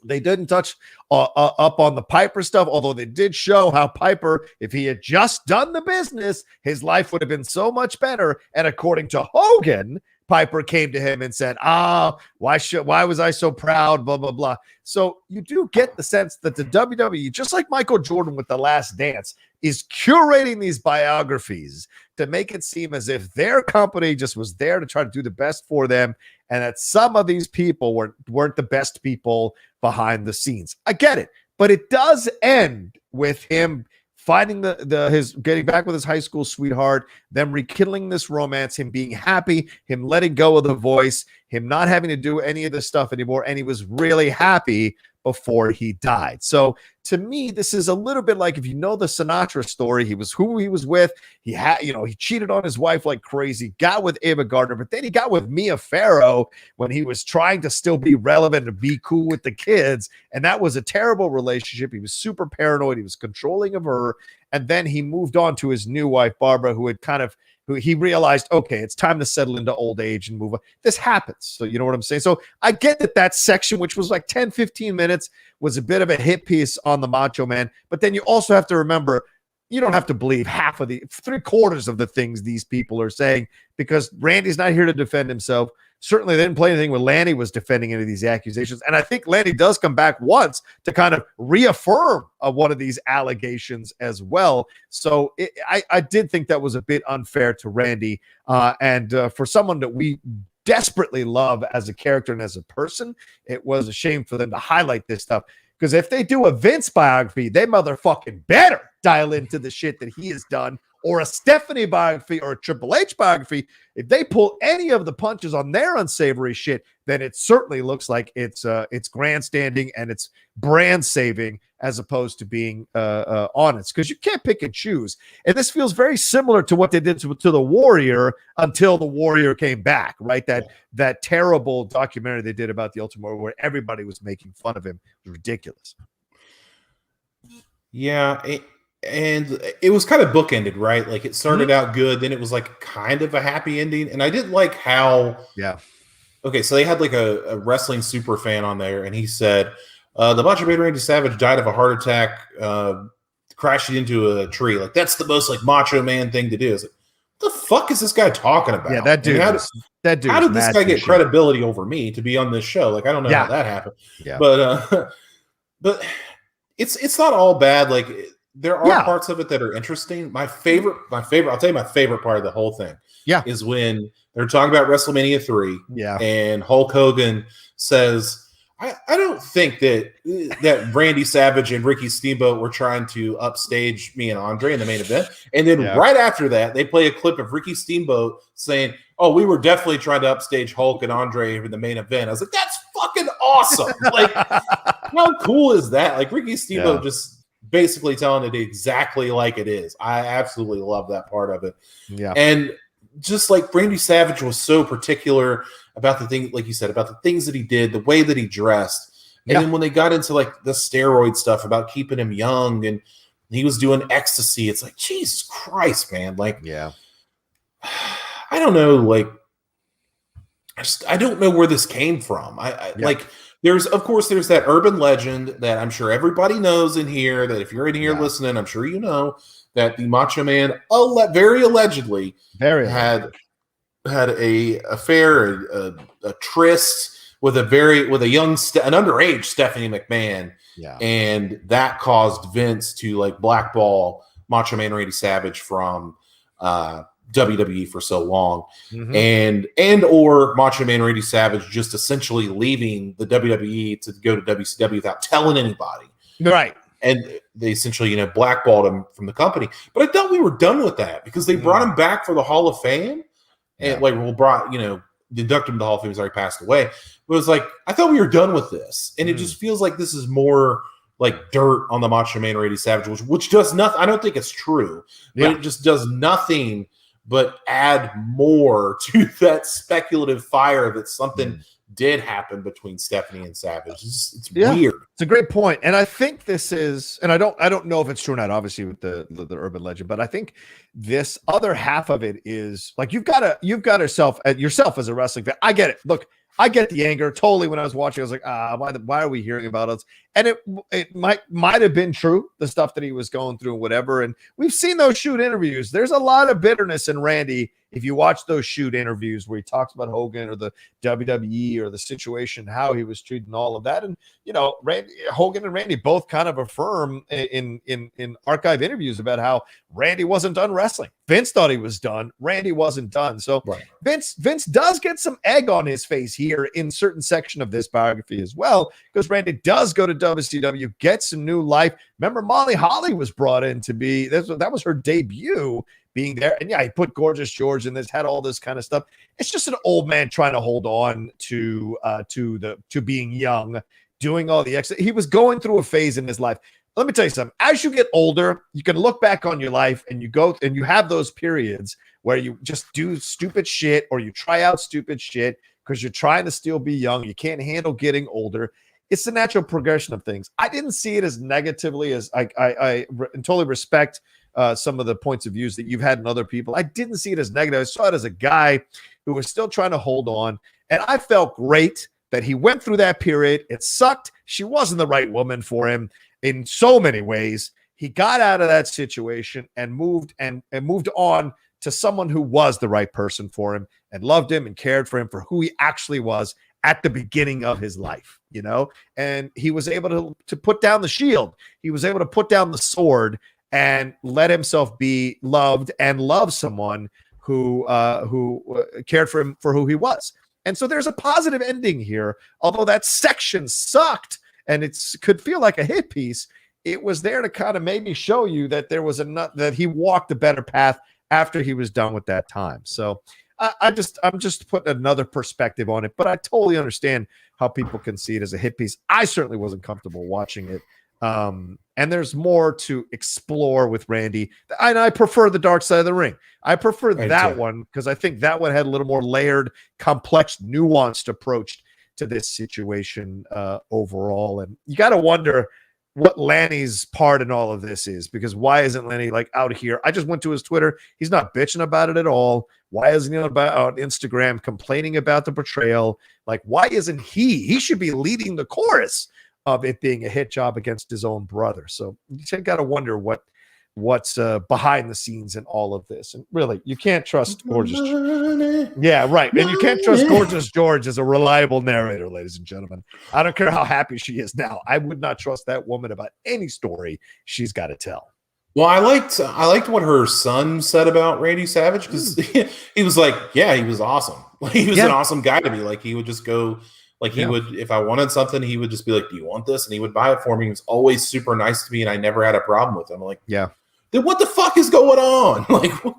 They didn't touch up on the Piper stuff, although they did show how Piper, if he had just done the business, his life would have been so much better. And according to Hogan, Piper came to him and said, why was I so proud, blah, blah, blah. So you do get the sense that the WWE, just like Michael Jordan with The Last Dance, is curating these biographies to make it seem as if their company just was there to try to do the best for them, and that some of these people weren't the best people behind the scenes. I get it, but it does end with him finding his getting back with his high school sweetheart, them rekindling this romance, him being happy, him letting go of the voice, him not having to do any of this stuff anymore, and he was really happy before he died. So to me, this is a little bit like, if you know the Sinatra story, he was who he was with. He had, he cheated on his wife like crazy, got with Ava Gardner, but then he got with Mia Farrow when he was trying to still be relevant and be cool with the kids. And that was a terrible relationship. He was super paranoid. He was controlling of her. And then he moved on to his new wife, Barbara, who he realized, okay, it's time to settle into old age and move on. This happens. So you know what I'm saying? So I get that section, which was like 10, 15 minutes, was a bit of a hit piece on the Macho Man. But then you also have to remember, you don't have to believe half of 3/4 of the things these people are saying, because Randy's not here to defend himself. Certainly they didn't play anything when Lanny was defending any of these accusations. And I think Lanny does come back once to kind of reaffirm one of these allegations as well. So I did think that was a bit unfair to Randy. And for someone that we desperately love as a character and as a person, it was a shame for them to highlight this stuff. Because if they do a Vince biography, they motherfucking better dial into the shit that he has done, or a Stephanie biography or a Triple H biography. If they pull any of the punches on their unsavory shit, then it certainly looks like it's grandstanding and it's brand saving, as opposed to being honest, because you can't pick and choose. And this feels very similar to what they did to the Warrior until the Warrior came back, right? That terrible documentary they did about the Ultimate Warrior where everybody was making fun of him. It was ridiculous. Yeah, and it was kind of bookended, right? Like it started out good, then it was like kind of a happy ending. And I did like how, okay, so they had like a wrestling super fan on there, and he said, the Macho Man Randy Savage died of a heart attack, crashing into a tree. Like that's the most like Macho Man thing to do. It's like, what the fuck is this guy talking about? Yeah, that dude. I mean, how did this guy get credibility over me to be on this show? Like I don't know how that happened. Yeah, but it's not all bad. Like there are parts of it that are interesting. My favorite, I'll tell you my favorite part of the whole thing. Is when they're talking about WrestleMania 3. And Hulk Hogan says, I don't think that Randy Savage and Ricky Steamboat were trying to upstage me and Andre in the main event. And then right after that, they play a clip of Ricky Steamboat saying, oh, we were definitely trying to upstage Hulk and Andre in the main event. I was like, that's fucking awesome. Like, how cool is that? Like Ricky Steamboat just basically telling it exactly like it is. I absolutely love that part of it. Yeah. And just like Randy Savage was so particular about the thing, like you said, about the things that he did, the way that he dressed. And then when they got into like the steroid stuff about keeping him young and he was doing ecstasy, it's like, Jesus Christ, man. Like, yeah, I don't know. Like, I don't know where this came from. Like, there's that urban legend that I'm sure everybody knows in here, that if you're in here listening, I'm sure you know that the Macho Man very allegedly had a affair, a tryst with an underage Stephanie McMahon. Yeah. And that caused Vince to like blackball Macho Man Randy Savage from WWE for so long. And or Macho Man Randy Savage just essentially leaving the WWE to go to WCW without telling anybody. Right. And they essentially, blackballed him from the company. But I thought we were done with that because they brought him back for the Hall of Fame. And inducted him to the Hall of Fame. He's already passed away. But it was like, I thought we were done with this. And it just feels like this is more like dirt on the Macho Man Randy Savage, which does nothing. I don't think it's true, but it just does nothing but add more to that speculative fire that something did happen between Stephanie and Savage. It's weird. It's a great point. And I think this is, and I don't know if it's true or not, obviously with the urban legend, but I think this other half of it is like, you've got yourself as a wrestling fan. I get it. Look, I get the anger totally. When I was watching, I was like, why are we hearing about us? And it might have been true, the stuff that he was going through and whatever. And we've seen those shoot interviews. There's a lot of bitterness in Randy. If you watch those shoot interviews where he talks about Hogan or the WWE or the situation, how he was treated and all of that. And, Hogan and Randy both kind of affirm in archive interviews about how Randy wasn't done wrestling. Vince thought he was done. Randy wasn't done. So Vince does get some egg on his face here in certain section of this biography as well, because Randy does go to WCW, gets a new life. Remember, Molly Holly was brought in to be, that was her debut being there. And he put Gorgeous George in this, had all this kind of stuff. It's just an old man trying to hold on to being young, doing all the he was going through a phase in his life. Let me tell you something. As you get older, you can look back on your life and you go and you have those periods where you just do stupid shit or you try out stupid shit because you're trying to still be young. You can't handle getting older. It's the natural progression of things. I didn't see it as negatively as I totally respect some of the points of views that you've had in other people. I didn't see it as negative. I saw it as a guy who was still trying to hold on. And I felt great that he went through that period. It sucked. She wasn't the right woman for him in so many ways. He got out of that situation and moved on to someone who was the right person for him and loved him and cared for him for who he actually was at the beginning of his life, and he was able to put down the shield. He was able to put down the sword and let himself be loved and love someone who cared for him for who he was. And so there's a positive ending here. Although that section sucked and it could feel like a hit piece, it was there to kind of maybe show you that there was that he walked a better path after he was done with that time. So I'm just putting another perspective on it, but I totally understand how people can see it as a hit piece. I certainly wasn't comfortable watching it. And there's more to explore with Randy. And I prefer the Dark Side of the Ring. I prefer that one because I think that one had a little more layered, complex, nuanced approach to this situation overall. And you got to wonder what Lanny's part in all of this is, because why isn't Lanny like out here? I just went to his Twitter. He's not bitching about it at all. Why isn't he on Instagram complaining about the betrayal? Like, why isn't he? He should be leading the chorus of it being a hit job against his own brother. So you got to wonder what's behind the scenes in all of this. And really, you can't trust Gorgeous. Yeah, right. And you can't trust Gorgeous George as a reliable narrator, ladies and gentlemen. I don't care how happy she is now. I would not trust that woman about any story she's got to tell. Well, I liked what her son said about Randy Savage, because he was like, yeah, he was awesome. Like, he was an awesome guy to me. Like, he would just go, like, he would, if I wanted something, he would just be like, do you want this? And he would buy it for me. He was always super nice to me, and I never had a problem with him. Like, then what the fuck is going on? Like, what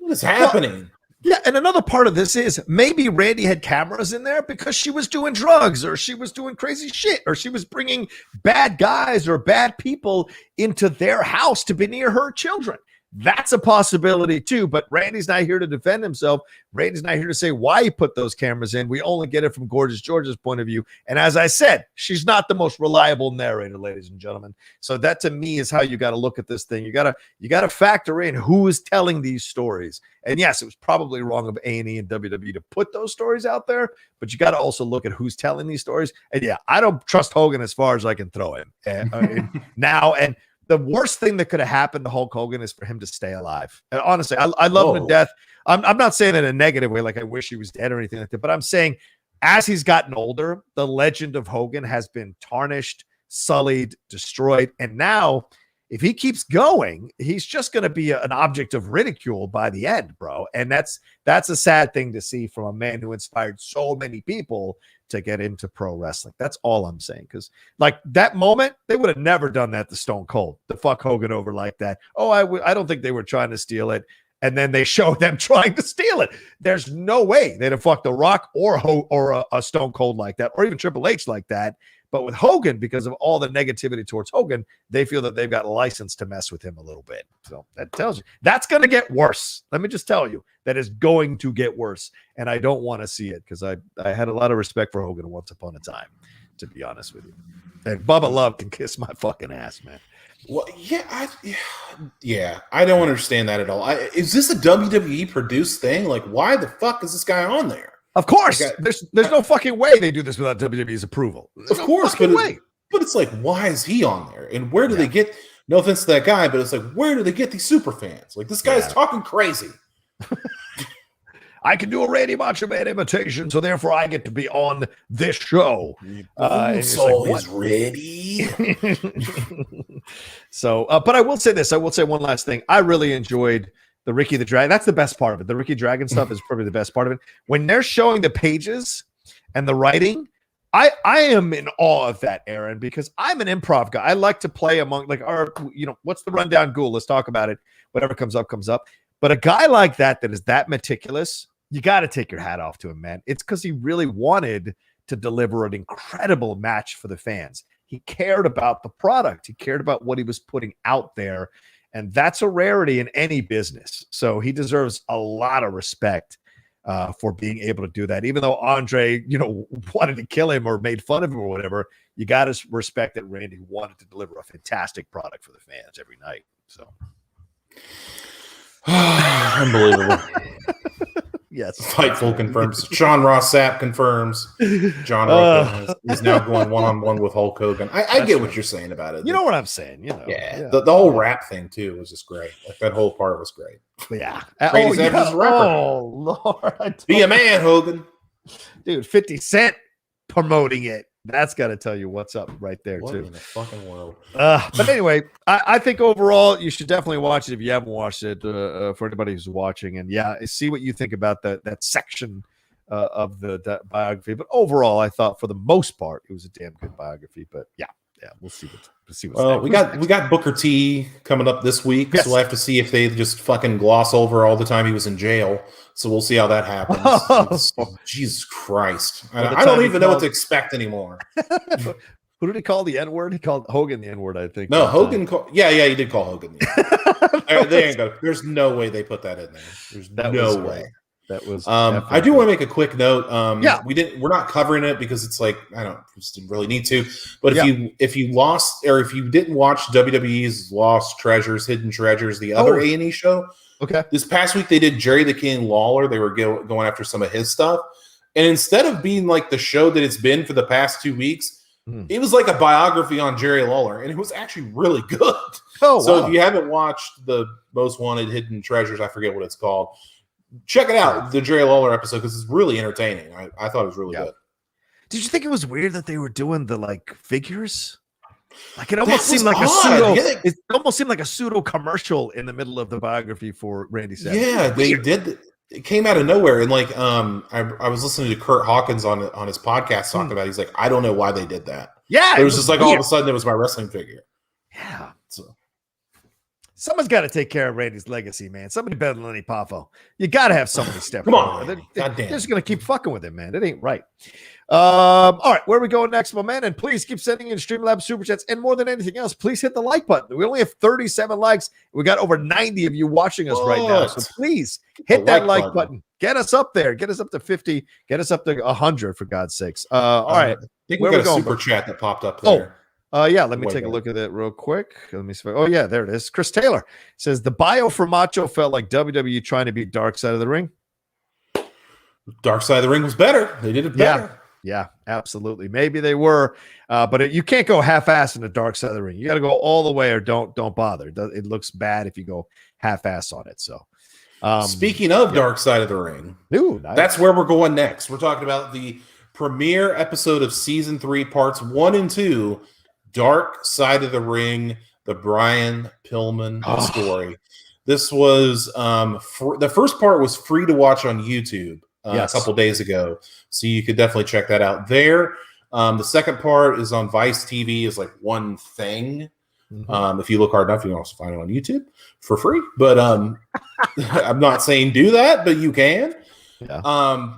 is happening? Yeah, and another part of this is maybe Randy had cameras in there because she was doing drugs or she was doing crazy shit or she was bringing bad guys or bad people into their house to be near her children. That's a possibility too, but Randy's not here to defend himself. Randy's not here to say why he put those cameras in. We only get it from Gorgeous George's point of view. And as I said, she's not the most reliable narrator, ladies and gentlemen. So that to me is how you got to look at this thing. You got to factor in who is telling these stories. And yes, it was probably wrong of A&E and WWE to put those stories out there, but you got to also look at who's telling these stories. And yeah, I don't trust Hogan as far as I can throw him now. And the worst thing that could have happened to Hulk Hogan is for him to stay alive. And honestly, I love him to death. I'm not saying in a negative way, like I wish he was dead or anything like that, but I'm saying as he's gotten older, the legend of Hogan has been tarnished, sullied, destroyed. And now if he keeps going, he's just going to be an object of ridicule by the end, bro. And that's a sad thing to see from a man who inspired so many people to get into pro wrestling. That's all I'm saying. Because like that moment, they would have never done that to Stone Cold, to fuck Hogan over like that. Oh, I don't think they were trying to steal it. And then they showed them trying to steal it. There's no way they'd have fucked a Rock or a Stone Cold like that, or even Triple H like that. But with Hogan, because of all the negativity towards Hogan, they feel that they've got a license to mess with him a little bit. So that tells you that's going to get worse. Let me just tell you that is going to get worse. And I don't want to see it because I had a lot of respect for Hogan once upon a time, to be honest with you. And Bubba Love can kiss my fucking ass, man. Well, yeah, I don't understand that at all. Is this a WWE produced thing? Like, why the fuck is this guy on there? Of course, there's no fucking way they do this without WWE's approval. Of course, but it's like, why is he on there? And where do they get? No offense to that guy, but it's like, where do they get these super fans? Like, this guy's talking crazy. I can do a Randy Macho Man imitation, so therefore I get to be on this show. Soul is ready. So, but I will say this. I will say one last thing. I really enjoyed the Ricky the Dragon. That's the best part of it. The Ricky Dragon stuff is probably the best part of it. When they're showing the pages and the writing, I am in awe of that, Aaron, because I'm an improv guy. I like to play among what's the rundown ghoul? Let's talk about it. Whatever comes up, comes up. But a guy like that is that meticulous, you got to take your hat off to him, man. It's because he really wanted to deliver an incredible match for the fans. He cared about the product. He cared about what he was putting out there. And that's a rarity in any business. So he deserves a lot of respect for being able to do that. Even though Andre, wanted to kill him or made fun of him or whatever, you got to respect that Randy wanted to deliver a fantastic product for the fans every night. So. Unbelievable. Yes. Fightful confirms. Sean Ross Sapp confirms. John Rocha is now going one-on-one with Hulk Hogan. I get what you're saying about it. You know what I'm saying. Yeah. The whole rap thing, too, was just great. Like, that whole part was great. Yeah. Lord. Be a man, Hogan. Dude, 50 Cent promoting it. That's got to tell you what's up right there, what too. In the fucking world. But anyway, I think overall you should definitely watch it if you haven't watched it. For anybody who's watching, and see what you think about that section of the biography. But overall, I thought for the most part it was a damn good biography. But we'll see what's we got Booker T coming up this week, so we'll have to see if they just fucking gloss over all the time he was in jail. So we'll see how that happens. Jesus Christ. I don't even know what to expect anymore. Who did he call the N-word? He called Hogan the N-word, I think. No, Hogan he did call Hogan the N-word. There's no way they put that in there. There's no way. That was I do want to make a quick note. We're not covering it because it's like just didn't really need to. But if you lost or if you didn't watch WWE's Lost Treasures, Hidden Treasures, the other A&E show, this past week they did Jerry the King Lawler. They were going after some of his stuff, and instead of being like the show that it's been for the past 2 weeks, it was like a biography on Jerry Lawler, and it was actually really good. So if you haven't watched the Most Wanted Hidden Treasures, I forget what it's called. Check it out, the Jerry Lawler episode, because it's really entertaining. I thought it was really good. Did you think it was weird that they were doing the figures? Like it almost seemed like a pseudo. It almost seemed like a pseudo commercial in the middle of the biography for Randy Savage. Yeah, they did. It came out of nowhere, and I was listening to Kurt Hawkins on his podcast talking about it. He's like, I don't know why they did that. Yeah, it was just like weird. All of a sudden it was my wrestling figure. Yeah. Someone's got to take care of Randy's legacy, man. Somebody better than Lenny Poffo. You got to have somebody step Come on, forward. they're They're just going to keep fucking with him, man. It ain't right. All right, where are we going next, my man? And please keep sending in Streamlabs Super Chats. And more than anything else, please hit the like button. We only have 37 likes. We got over 90 of you watching us right now. So please hit that like button. Get us up there. Get us up to 50. Get us up to 100, for God's sakes. All right. I think we got a super chat that popped up there. Yeah, let me take a look at that real quick. Let me see. Oh, yeah, there it is. Chris Taylor says the bio for Macho felt like WWE trying to beat Dark Side of the Ring. Dark Side of the Ring was better. They did it better. Yeah, absolutely. Maybe they were, but you can't go half-ass in the Dark Side of the Ring. You got to go all the way, or don't bother. It looks bad if you go half-ass on it. So, speaking of Dark Side of the Ring, nice. That's where we're going next. We're talking about the premiere episode of season 3, parts 1 and 2. Dark Side of the Ring, the Brian Pillman story. This was the first part was free to watch on YouTube a couple days ago, so you could definitely check that out there. The second part is on Vice TV, is like one thing. If you look hard enough, you can also find it on YouTube for free. But I'm not saying do that, but you can. Yeah.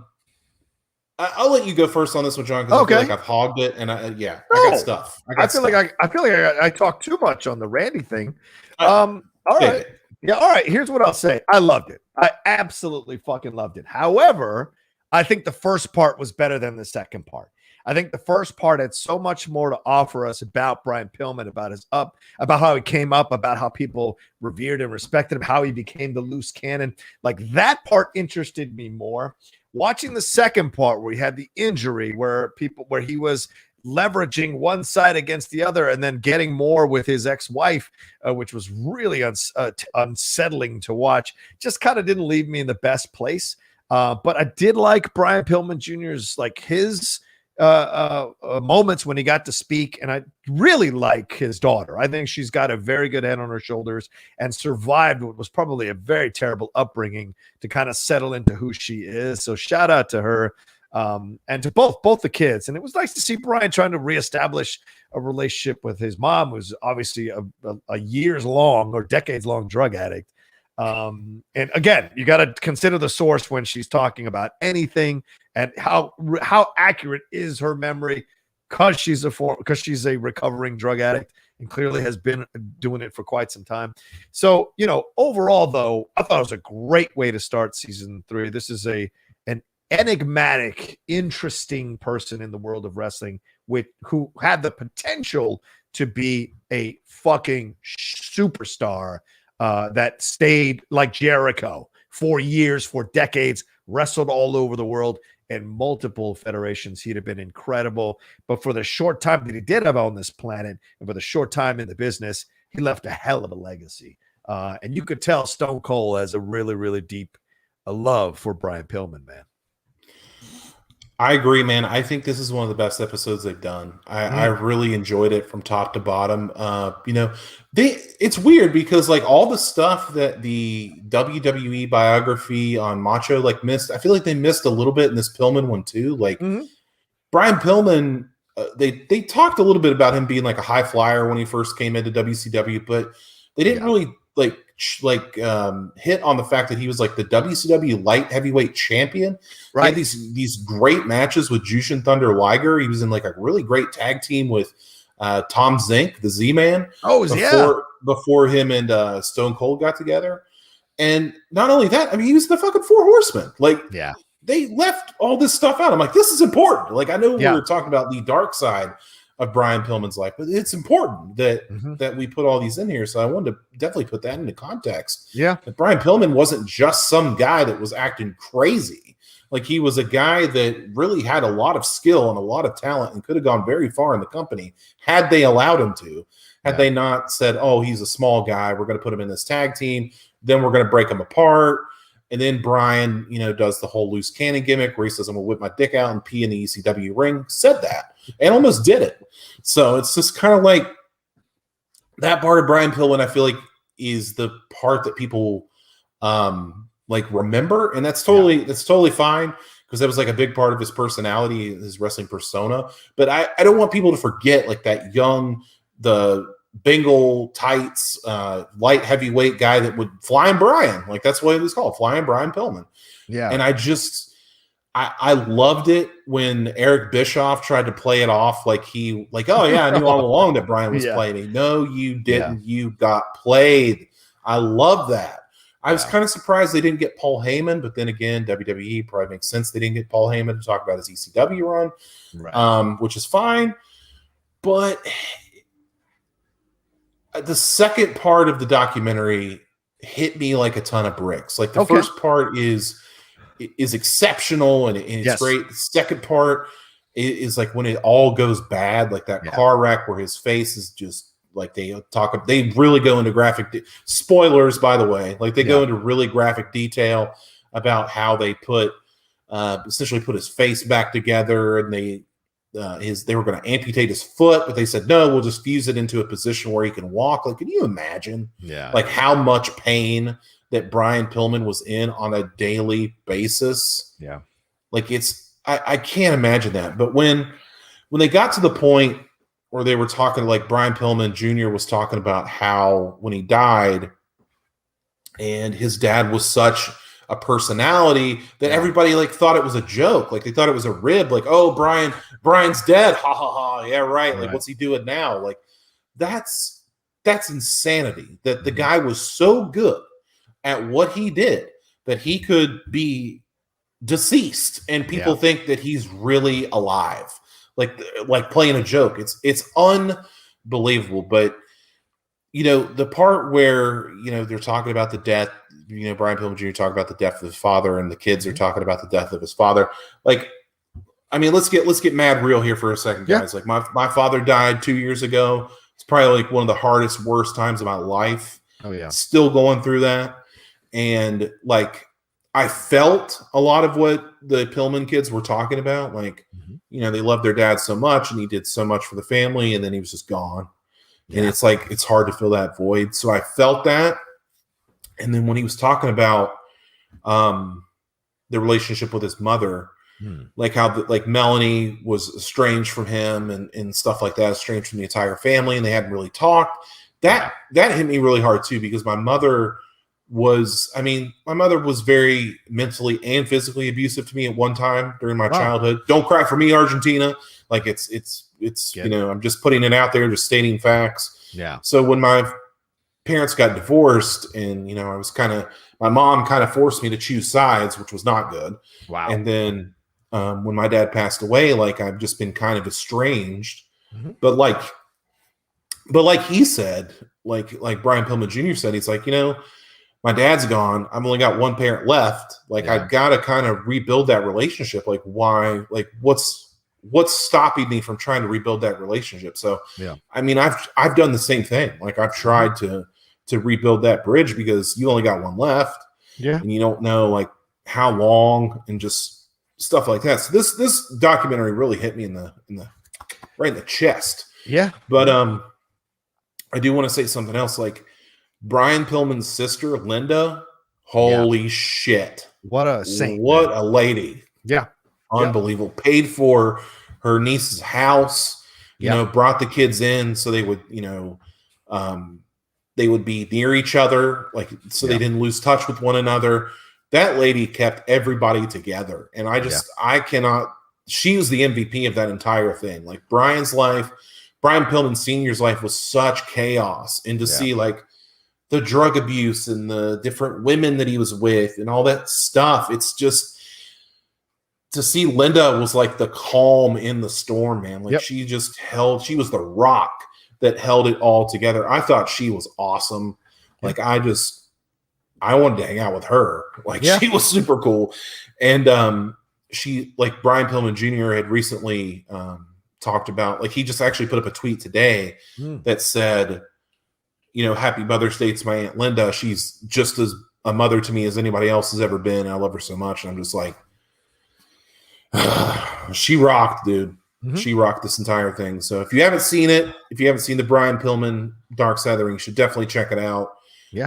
I'll let you go first on this one, John, because I feel like I've hogged it, and I got stuff. I feel like I talk too much on the Randy thing. All right. Yeah, all right. Here's what I'll say. I loved it. I absolutely fucking loved it. However, I think the first part was better than the second part. I think the first part had so much more to offer us about Brian Pillman, about how he came up, about how people revered and respected him, how he became the loose cannon. Like, that part interested me more. Watching the second part where he had the injury, where he was leveraging one side against the other and then getting more with his ex-wife, which was really unsettling to watch, just kind of didn't leave me in the best place. But I did like Brian Pillman Jr.'s, like, his moments when he got to speak, and I really like his daughter. I think she's got a very good head on her shoulders and survived what was probably a very terrible upbringing to kind of settle into who she is. So shout out to her, and to both the kids. And it was nice to see Brian trying to reestablish a relationship with his mom, who's obviously a years-long or decades-long drug addict. And again, you got to consider the source when she's talking about anything, and how accurate is her memory, because she's a recovering drug addict and clearly has been doing it for quite some time. So, overall, though, I thought it was a great way to start season 3. This is an enigmatic, interesting person in the world of wrestling who had the potential to be a fucking superstar. That stayed like Jericho for years, for decades, wrestled all over the world in multiple federations. He'd have been incredible. But for the short time that he did have on this planet, and for the short time in the business, he left a hell of a legacy. And you could tell Stone Cold has a really, really deep love for Brian Pillman, man. I agree, man. I think this is one of the best episodes they've done. I really enjoyed it from top to bottom. It's weird because, like, all the stuff that the WWE biography on Macho missed, I feel like they missed a little bit in this Pillman one too. Like, Brian Pillman, they talked a little bit about him being like a high flyer when he first came into WCW, but they didn't really hit on the fact that he was like the WCW light heavyweight champion. Right. He had these great matches with Jushin Thunder Liger. He was in like a really great tag team with Tom Zink, the Z-Man. Before him and Stone Cold got together. And not only that, I mean, he was the fucking Four Horsemen. They left all this stuff out. I'm like, this is important. Like, I know we were talking about the dark side of Brian Pillman's life, but it's important that we put all these in here. So I wanted to definitely put that into context. Yeah. That Brian Pillman wasn't just some guy that was acting crazy. Like, he was a guy that really had a lot of skill and a lot of talent and could have gone very far in the company had they allowed him to. Had they not said, oh, he's a small guy, we're going to put him in this tag team, then we're going to break him apart. And then Bryan, does the whole loose cannon gimmick where he says, I'm going to whip my dick out and pee in the ECW ring. Said that and almost did it. So it's just kind of like that part of Brian Pillman, I feel like, is the part that people remember. And that's totally fine, because that was like a big part of his personality, his wrestling persona. But I don't want people to forget, like, that young, the Bengal tights, light heavyweight guy that would Flying Bryan. Like that's what it was called, Flying Brian Pillman. Yeah. And I loved it when Eric Bischoff tried to play it off like oh yeah, I knew all along that Bryan was playing me. No, you didn't. Yeah. You got played. I love that. I was kind of surprised they didn't get Paul Heyman, but then again, WWE probably makes sense they didn't get Paul Heyman to talk about his ECW run, right. Which is fine. But the second part of the documentary hit me like a ton of bricks. Like the first part is exceptional and it's great. The second part is like when it all goes bad, like that car wreck where his face is just like they really go into graphic spoilers, by the way. Like they go into really graphic detail about how they essentially put his face back together, and they were going to amputate his foot, but they said no, we'll just fuse it into a position where he can walk. Like, can you imagine? Like how much pain that Brian Pillman was in on a daily basis? Yeah, like I can't imagine that. But when they got to the point where they were talking, like Brian Pillman Jr. was talking about how when he died, and his dad was such a personality that everybody like thought it was a joke. Like they thought it was a rib. Like, oh, Brian's dead. Ha ha ha. Yeah, right. Like, what's he doing now? Like, that's insanity. That the guy was so good at what he did that he could be deceased, and people think that he's really alive. Like playing a joke. It's unbelievable. But the part where they're talking about the death, Brian Pillman Jr. talking about the death of his father, and the kids are talking about the death of his father. Like, I mean, let's get mad real here for a second, guys. Like my father died 2 years ago. It's probably like one of the hardest, worst times of my life. Oh yeah, still going through that, and like I felt a lot of what the Pillman kids were talking about. Like, they loved their dad so much, and he did so much for the family, and then he was just gone. Yeah. And it's like, it's hard to fill that void. So I felt that. And then when he was talking about the relationship with his mother, like how like Melanie was estranged from him and stuff like that, estranged from the entire family, and they hadn't really talked. That hit me really hard too, because my mother was very mentally and physically abusive to me at one time during my childhood. Don't cry for me, Argentina. Like it's I'm just putting it out there, just stating facts. Yeah. So when my parents got divorced, and I was my mom kind of forced me to choose sides, which was not good. Wow. And then when my dad passed away, like I've just been kind of estranged. But like he said, like Brian Pillman Jr. said, he's like, my dad's gone. I've only got one parent left. Like I've got to kind of rebuild that relationship. Like why? Like what's stopping me from trying to rebuild that relationship? So I mean, I've done the same thing. Like I've tried to rebuild that bridge, because you only got one left. Yeah, and you don't know like how long, and just stuff like that. So this documentary really hit me in the right in the chest. Yeah, but I do want to say something else. Like Brian Pillman's sister, Linda, holy shit. What a saint. What a lady. Yeah. Unbelievable. Paid for her niece's house, brought the kids in so they would, they would be near each other, like, so they didn't lose touch with one another. That lady kept everybody together. And she was the MVP of that entire thing. Like Brian Pillman Sr.'s life was such chaos. And to see like the drug abuse and the different women that he was with and all that stuff, it's just, to see Linda was like the calm in the storm, man. Like she was the rock that held it all together. I thought she was awesome. Like I wanted to hang out with her. Like she was super cool. And she, like Brian Pillman Jr. had recently talked about, like he just actually put up a tweet today that said, happy Mother's Day to my Aunt Linda. She's just as a mother to me as anybody else has ever been. I love her so much. And I'm just like, she rocked, dude. She rocked this entire thing. So if you haven't seen it, if you haven't seen the Brian Pillman Dark Side of the Ring, you should definitely check it out. Yeah.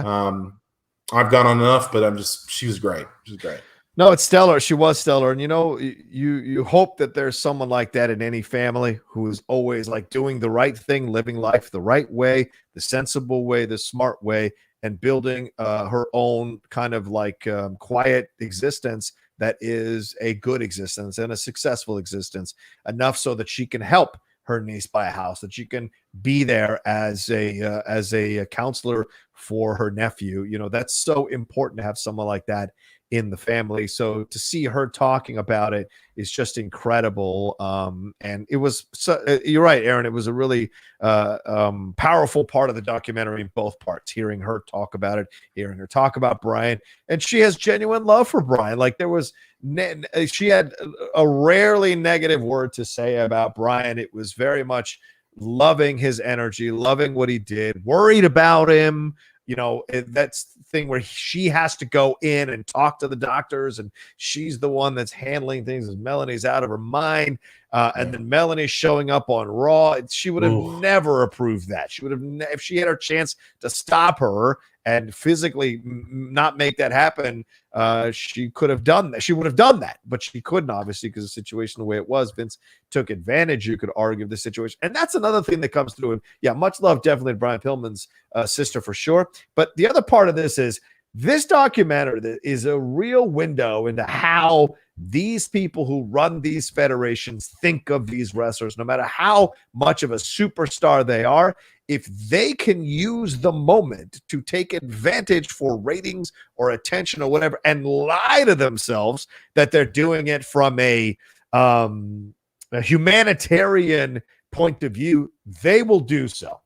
I've gone on enough, but she was great. She was great. No, it's stellar. She was stellar. And you hope that there's someone like that in any family who is always like doing the right thing, living life the right way, the sensible way, the smart way, and building her own kind of like quiet existence that is a good existence and a successful existence, enough so that she can help her niece buy a house, that she can be there as a counselor for her nephew. That's so important to have someone like that in the family. So to see her talking about it is just incredible. And it was, you're right, Aaron, it was a really powerful part of the documentary in both parts, hearing her talk about it, hearing her talk about Bryan. And she has genuine love for Bryan. Like she had a rarely negative word to say about Bryan. It was very much loving his energy, loving what he did, worried about him. That's the thing where she has to go in and talk to the doctors, and she's the one that's handling things as Melanie's out of her mind. And then Melanie showing up on Raw. She would have never approved that. She would have, if she had her chance to stop her and physically not make that happen, she could have done that. She would have done that, but she couldn't, obviously, because the situation the way it was. Vince took advantage, you could argue, of the situation. And that's another thing that comes through. Yeah, much love definitely to Brian Pillman's sister for sure. But the other part of this is this documentary is a real window into how these people who run these federations think of these wrestlers, no matter how much of a superstar they are. If they can use the moment to take advantage for ratings or attention or whatever, and lie to themselves that they're doing it from a humanitarian point of view, they will do so.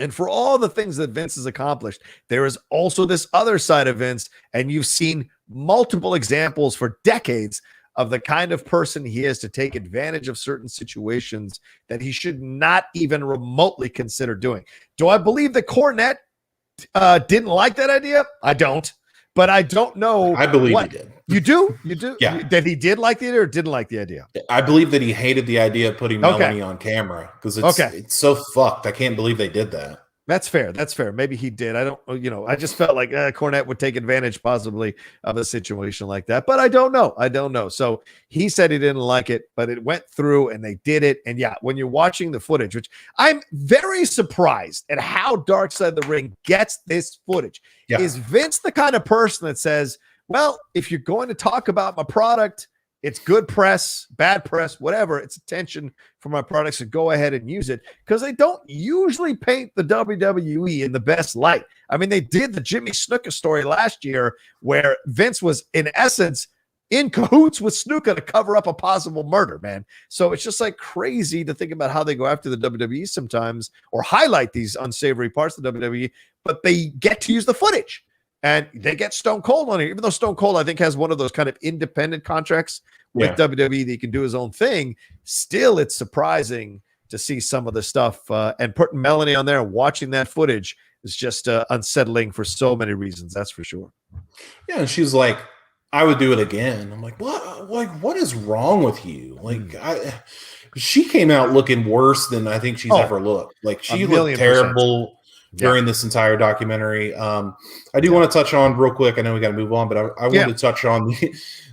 And for all the things that Vince has accomplished, there is also this other side of Vince, and you've seen multiple examples for decades of the kind of person he is to take advantage of certain situations that he should not even remotely consider doing. Do I believe that Cornette didn't like that idea? I don't. But I don't know. I believe he did. You do? You do? Yeah. That he did like the idea or didn't like the idea? I believe that he hated the idea of putting Melanie on camera because it's so fucked. I can't believe they did that. That's fair. That's fair. Maybe he did. I don't, I just felt like Cornette would take advantage possibly of a situation like that, but I don't know. So he said he didn't like it, but it went through and they did it. And yeah, when you're watching the footage, which I'm very surprised at how Dark Side of the Ring gets this footage. Yeah. Is Vince the kind of person that says, well, if you're going to talk about my product, it's good press, bad press, whatever. It's attention for my products, so go ahead and use it, because they don't usually paint the WWE in the best light. I mean, they did the Jimmy Snuka story last year where Vince was, in essence, in cahoots with Snuka to cover up a possible murder, man. So it's just like crazy to think about how they go after the WWE sometimes or highlight these unsavory parts of the WWE, but they get to use the footage. And they get Stone Cold on it, even though Stone Cold, I think, has one of those kind of independent contracts with WWE that he can do his own thing. Still, it's surprising to see some of the stuff. And putting Melanie on there and watching that footage is just unsettling for so many reasons. That's for sure. Yeah, and she's like, I would do it again. I'm like, what? Like, what is wrong with you? Like, she came out looking worse than I think she's ever looked. Like, she looked terrible during this entire documentary. I do want to touch on real quick. I know we got to move on, but I want to touch on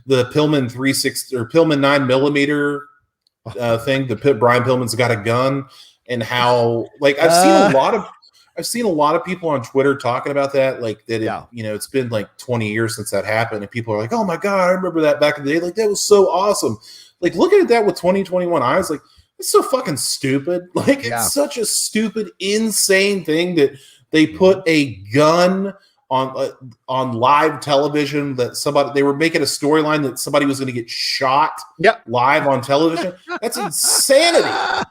the Pillman 360 or Pillman 9mm thing. The Brian Pillman's got a gun, and how I've seen a lot of people on Twitter talking about that. Like that, it's been like 20 years since that happened, and people are like, "Oh my god, I remember that back in the day. Like that was so awesome." Like looking at that with 2021 eyes, like. It's so fucking stupid. Like it's such a stupid, insane thing that they put a gun on live television. That they were making a storyline that somebody was going to get shot live on television. That's insanity.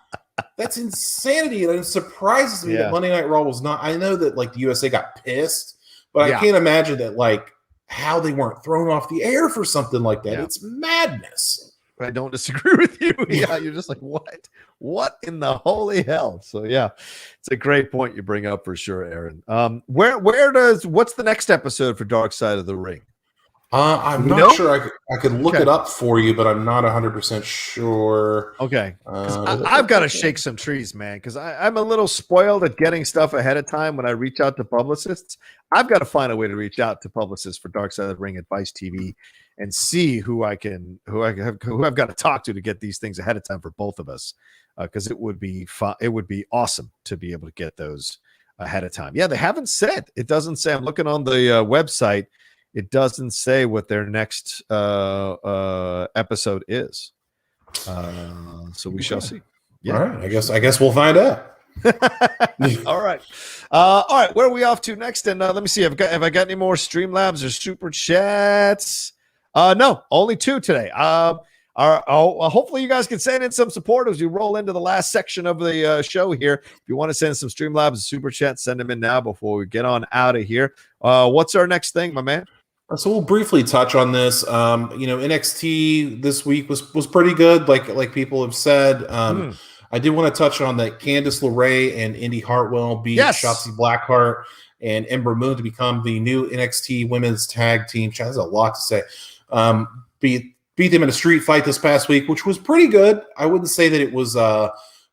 That's insanity, and it surprises me that Monday Night Raw was not. I know that the USA got pissed, but I can't imagine that how they weren't thrown off the air for something like that. It's madness. I don't disagree with you. Yeah, you're just like, what in the holy hell? So yeah, it's a great point you bring up for sure, Aaron. What's the next episode for Dark Side of the Ring? I'm not sure. I could look it up for you, but I'm not 100% sure. Okay. I've got to shake some trees, man, because I'm a little spoiled at getting stuff ahead of time when I reach out to publicists. I've got to find a way to reach out to publicists for Dark Side of the Ring Advice TV and see who I've got to talk to get these things ahead of time for both of us, because it would be fun. It would be awesome to be able to get those ahead of time. Yeah, they haven't said. It doesn't say. I'm looking on the website. It doesn't say what their next episode is. So we shall see. Yeah. All right. I guess we'll find out. All right. All right. Where are we off to next? And let me see. Have I got any more Streamlabs or Super Chats? No, only 2 today. Hopefully you guys can send in some support as we roll into the last section of the show here. If you want to send some Streamlabs and Super Chats, send them in now before we get on out of here. What's our next thing, my man? So we'll briefly touch on this. NXT this week was pretty good, like people have said. I did want to touch on that Candice LeRae and Indi Hartwell beat Shotzi Blackheart and Ember Moon to become the new NXT Women's Tag Team. That's a lot to say. Beat them in a street fight this past week, which was pretty good. I wouldn't say that it was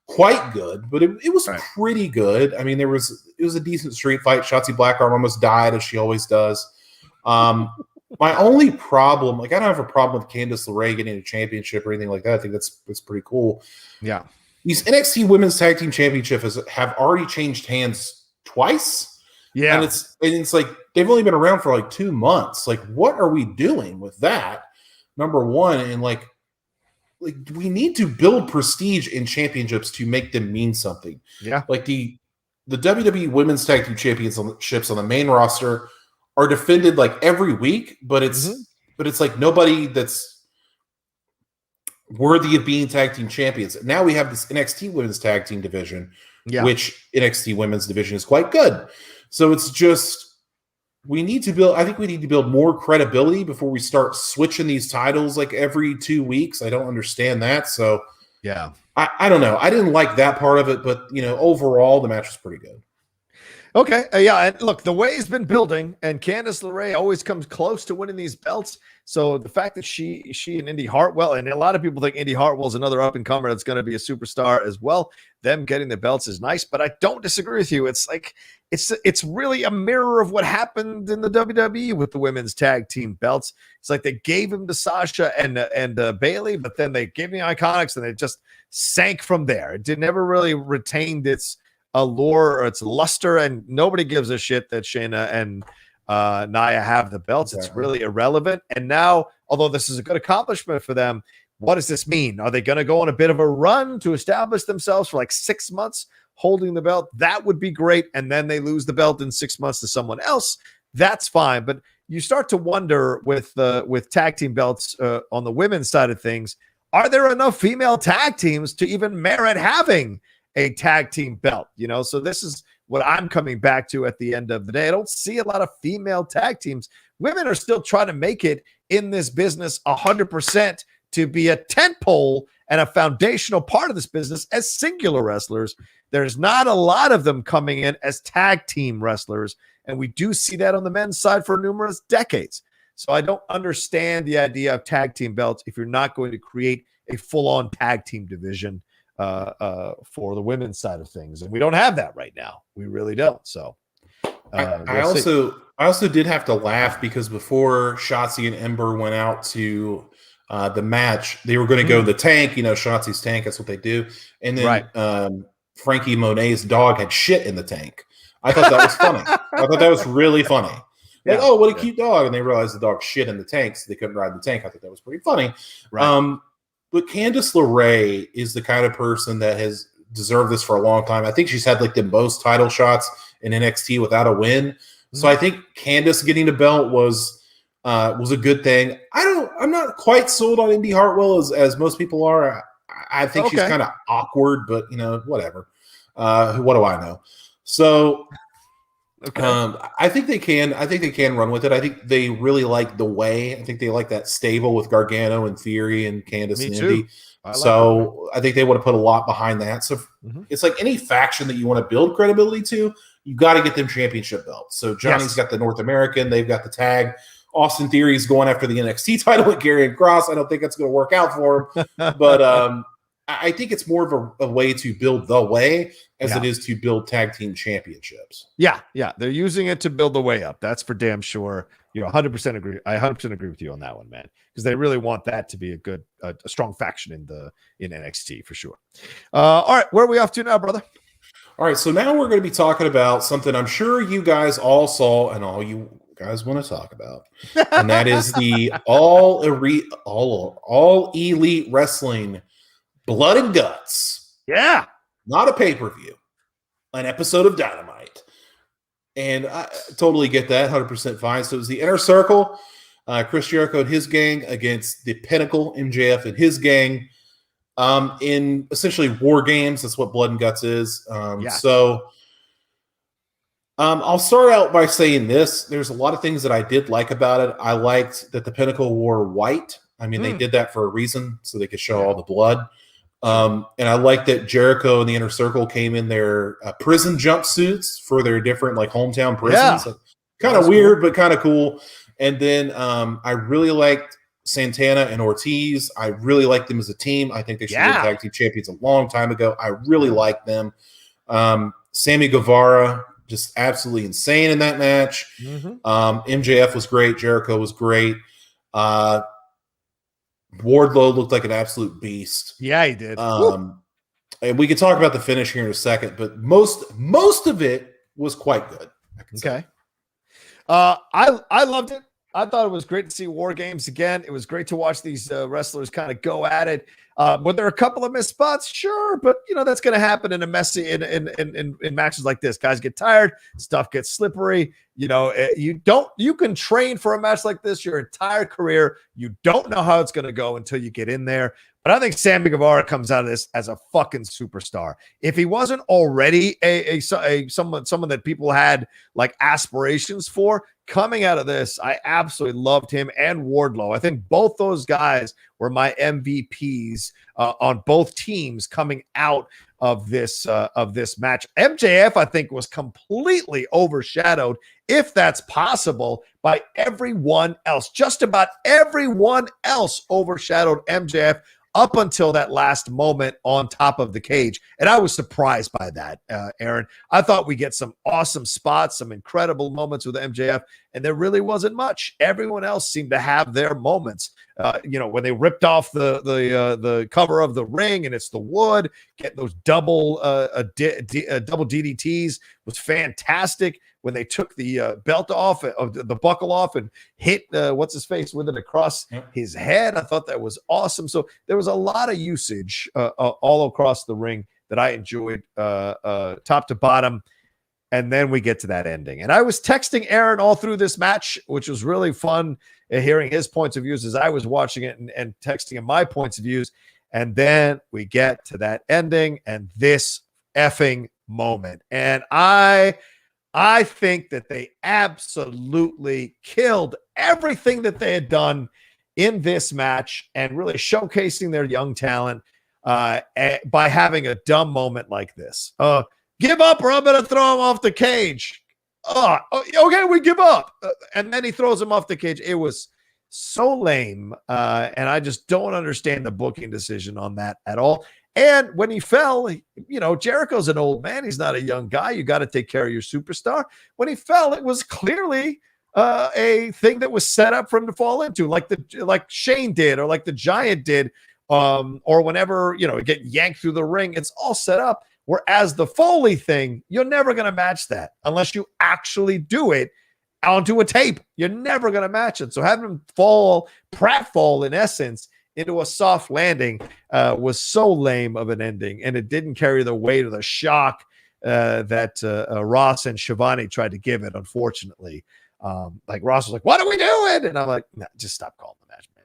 quite good, but it was pretty good. I mean, it was a decent street fight. Shotzi Blackheart almost died, as she always does. My only problem, I don't have a problem with Candice LeRae getting a championship or anything like that. I think that's pretty cool. Yeah. These NXT Women's Tag Team Championships have already changed hands twice. Yeah. And it's like they've only been around for like 2 months. Like, what are we doing with that? Number one, and like we need to build prestige in championships to make them mean something. Yeah. Like the WWE Women's Tag Team Championships on the main roster are defended like every week, but it's like nobody that's worthy of being tag team champions. Now we have this NXT Women's Tag Team division, which NXT Women's division is quite good. So it's just we need to build more credibility before we start switching these titles like every 2 weeks. I don't understand that. So yeah, I don't know. I didn't like that part of it, but overall the match was pretty good. Okay. And look, the way has been building, and Candice LeRae always comes close to winning these belts. So the fact that she and Indi Hartwell, and a lot of people think Indi Hartwell is another up-and-comer that's going to be a superstar as well. Them getting the belts is nice, but I don't disagree with you. It's like it's really a mirror of what happened in the WWE with the women's tag team belts. It's like they gave them to Sasha and Bailey, but then they gave them the Iconics, and it just sank from there. It never really retained its allure or its luster, and nobody gives a shit that Shayna and Nia have the belts. It's really irrelevant. And now, although this is a good accomplishment for them, what does this mean? Are they going to go on a bit of a run to establish themselves for like 6 months holding the belt? That would be great. And then they lose the belt in 6 months to someone else. That's fine. But you start to wonder with tag team belts on the women's side of things, are there enough female tag teams to even merit having a tag team belt? So this is what I'm coming back to at the end of the day. I don't see a lot of female tag teams. Women are still trying to make it in this business 100% to be a tent pole and a foundational part of this business as singular wrestlers. There's not a lot of them coming in as tag team wrestlers, and we do see that on the men's side for numerous decades. So I don't understand the idea of tag team belts if you're not going to create a full-on tag team division for the women's side of things, and we don't have that right now. We really don't. So I also did have to laugh because before Shotzi and Ember went out to the match, they were going to go to the tank. Shotzi's tank. That's what they do. And then Frankie Monet's dog had shit in the tank. I thought that was funny. I thought that was really funny. Like, oh, what a cute dog! And they realized the dog shit in the tank, so they couldn't ride the tank. I thought that was pretty funny. Right. But Candice LeRae is the kind of person that has deserved this for a long time. I think she's had like the most title shots in NXT without a win. Mm-hmm. So I think Candice getting a belt was a good thing. I'm not quite sold on Indi Hartwell as most people are. I think she's kind of awkward, but whatever. What do I know? So I think they can. I think they can run with it. I think they really like the way. I think they like that stable with Gargano and Theory and Candice and Indi. I think they would have put a lot behind that. So it's like any faction that you want to build credibility to, you got to get them championship belts. So Johnny's got the North American, they've got the tag. Austin Theory's going after the NXT title with Karrion Kross. I don't think that's going to work out for him. But I think it's more of a way to build the way as it is to build tag team championships. Yeah. They're using it to build the way up. That's for damn sure. 100% agree. I 100% agree with you on that one, man, because they really want that to be a strong faction in NXT for sure. All right, where are we off to now, brother? All right, so now we're going to be talking about something I'm sure you guys all saw and all you guys want to talk about, and that is the all elite wrestling Blood and Guts. Yeah, not a pay-per-view, an episode of Dynamite. And I totally get that, 100% fine. So it was the Inner Circle, Chris Jericho and his gang against the Pinnacle, MJF and his gang, in essentially war games. That's what Blood and Guts is. So I'll start out by saying this. There's a lot of things that I did like about it. I liked that the Pinnacle wore white. I mean, they did that for a reason, so they could show all the blood. And I like that Jericho and the Inner Circle came in their prison jumpsuits for their different like hometown prisons. Yeah. Kind of weird, but kind of cool. And then I really liked Santana and Ortiz. I really liked them as a team. I think they should have been tag team champions a long time ago. I really liked them. Sammy Guevara, just absolutely insane in that match. MJF was great. Jericho was great. Wardlow looked like an absolute beast. Yeah, he did. And we can talk about the finish here in a second, but most of it was quite good. Okay. I loved it. I thought it was great to see War Games again. It was great to watch these wrestlers kind of go at it. Were there a couple of missed spots? Sure, but that's going to happen in a messy in matches like this. Guys get tired, stuff gets slippery. You can train for a match like this your entire career. You don't know how it's going to go until you get in there. But I think Sammy Guevara comes out of this as a fucking superstar. If he wasn't already someone that people had like aspirations for, coming out of this, I absolutely loved him and Wardlow. I think both those guys were my MVPs on both teams coming out of this match. MJF, I think, was completely overshadowed, if that's possible, by everyone else. Just about everyone else overshadowed MJF up until that last moment on top of the cage. And I was surprised by that, Aaron. I thought we get some awesome spots, some incredible moments with MJF, and there really wasn't much. Everyone else seemed to have their moments. When they ripped off the cover of the ring and it's the wood, getting those double DDTs was fantastic. When they took the belt off, of the buckle off, and hit what's his face with it across his head, I thought that was awesome. So there was a lot of usage all across the ring that I enjoyed, top to bottom. And then we get to that ending. And I was texting Aaron all through this match, which was really fun, hearing his points of views as I was watching it and texting him my points of views. And then we get to that ending and this effing moment. And I think that they absolutely killed everything that they had done in this match and really showcasing their young talent by having a dumb moment like this. Give up or I'm going to throw him off the cage. Okay, we give up. And then he throws him off the cage. It was so lame. And I just don't understand the booking decision on that at all. And when he fell, Jericho's an old man. He's not a young guy. You got to take care of your superstar. When he fell, it was clearly a thing that was set up for him to fall into, like Shane did, or like the Giant did, or whenever get yanked through the ring. It's all set up. Whereas the Foley thing, you're never going to match that unless you actually do it onto a tape. You're never going to match it. So having him pratfall in essence into a soft landing was so lame of an ending, and it didn't carry the weight of the shock that Ross and Shivani tried to give it, unfortunately. Like Ross was like, "What are we doing?" And I'm like, "Nah, just stop calling the match, man."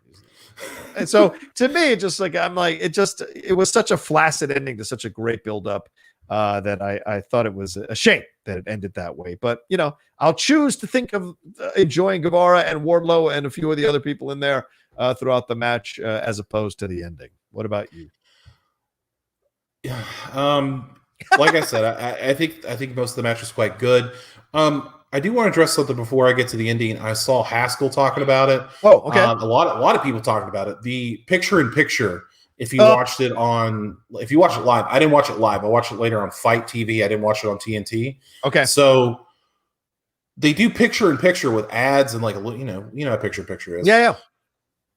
And so to me, it was such a flaccid ending to such a great build-up that I thought it was a shame that it ended that way. But I'll choose to think of enjoying Guevara and Wardlow and a few of the other people in there throughout the match as opposed to the ending. What about you? Yeah, like I said, I think most of the match was quite good. I do want to address something before I get to the ending. I saw Haskell talking about it. Oh, okay. A lot of people talking about it. The picture-in-picture. If you watch it live, I didn't watch it live. I watched it later on Fight TV. I didn't watch it on TNT. Okay. So they do picture-in-picture with ads and like you know how picture-in-picture is. Yeah.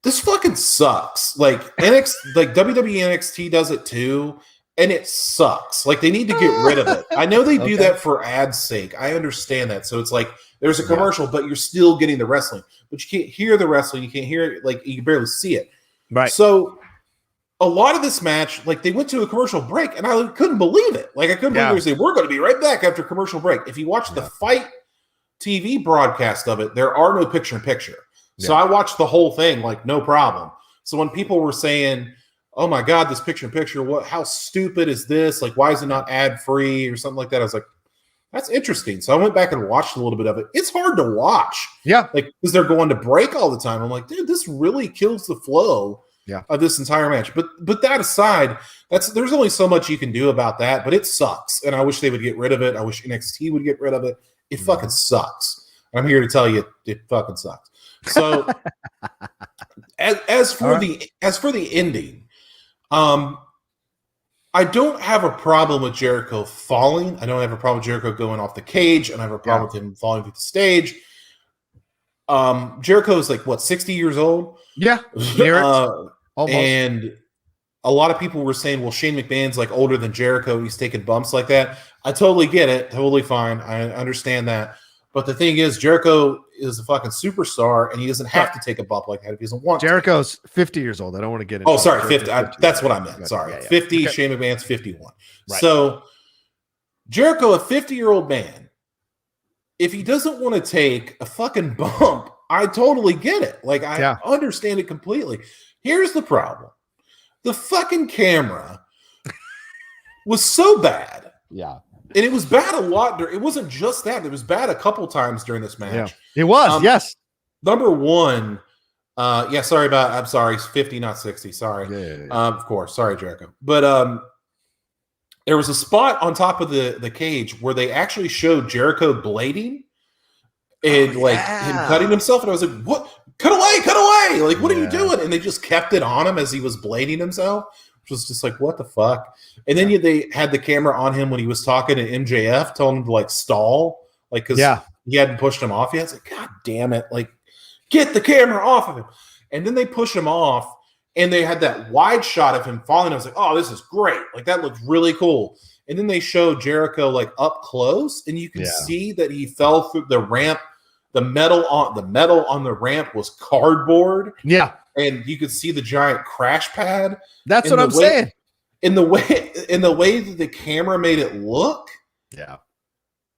This fucking sucks. Like like WWE NXT does it too. And it sucks. Like, they need to get rid of it. I know they do that for ads' sake. I understand that. So it's like there's a commercial, but you're still getting the wrestling. But you can't hear the wrestling. You can't hear it. Like, you can barely see it. Right. So a lot of this match, like, they went to a commercial break, and I couldn't believe it. Like, I couldn't believe they said, we're going to be right back after commercial break. If you watch the Fight TV broadcast of it, there are no picture-in-picture. So I watched the whole thing, like, no problem. So when people were saying, oh my God, this picture-in-picture, how stupid is this? Like, why is it not ad-free or something like that? I was like, that's interesting. So I went back and watched a little bit of it. It's hard to watch. Yeah. Like, because they're going to break all the time. I'm like, dude, this really kills the flow of this entire match. But that aside, there's only so much you can do about that, but it sucks. And I wish they would get rid of it. I wish NXT would get rid of it. It fucking sucks. I'm here to tell you it fucking sucks. So as for the ending, I don't have a problem with Jericho falling. I don't have a problem with Jericho going off the cage, and I have a problem with him falling through the stage. Jericho is like, what, 60 years old? Yeah. Almost. And a lot of people were saying, well, Shane McMahon's like older than Jericho. He's taking bumps like that. I totally get it. Totally fine. I understand that. But the thing is, Jericho is a fucking superstar, and he doesn't have to take a bump like that if he doesn't want Jericho's 50 years old. I don't want to get into 50. That's what I meant. Right. Sorry. Yeah. 50, okay. Shane McMahon's 51. Right. So Jericho, a 50-year-old man, if he doesn't want to take a fucking bump, I totally get it. Like, I understand it completely. Here's the problem. The fucking camera was so bad. Yeah. And it was bad a lot. It wasn't just that. It was bad a couple times during this match. Yeah. It was, yes. Number one, I'm sorry, 50, not 60. Sorry. Yeah. Of course. Sorry, Jericho. But there was a spot on top of the cage where they actually showed Jericho blading and him cutting himself. And I was like, what? Cut away. Like, what are you doing? And they just kept it on him as he was blading himself. Which was just like, what the fuck? And then they had the camera on him when he was talking to MJF, telling him to like stall, like, because he hadn't pushed him off yet. It's like, God damn it, like, get the camera off of him. And then they push him off, and they had that wide shot of him falling. I was like, oh, this is great. Like, that looks really cool. And then they showed Jericho like up close, and you can see that he fell through the ramp. The metal on the ramp was cardboard. Yeah. And you could see the giant crash pad. That's what I'm saying. In the way that the camera made it look,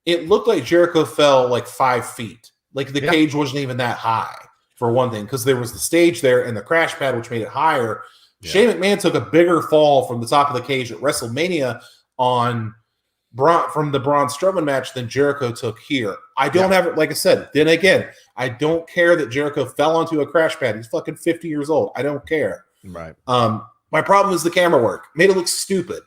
it looked like Jericho fell like 5 feet. Like the cage wasn't even that high, for one thing, because there was the stage there and the crash pad, which made it higher. Yeah. Shane McMahon took a bigger fall from the top of the cage at WrestleMania from the Braun Strowman match than Jericho took here. I don't have it, like I said. Then again, I don't care that Jericho fell onto a crash pad. He's fucking 50 years old. I don't care. Right. My problem is the camera work. Made it look stupid.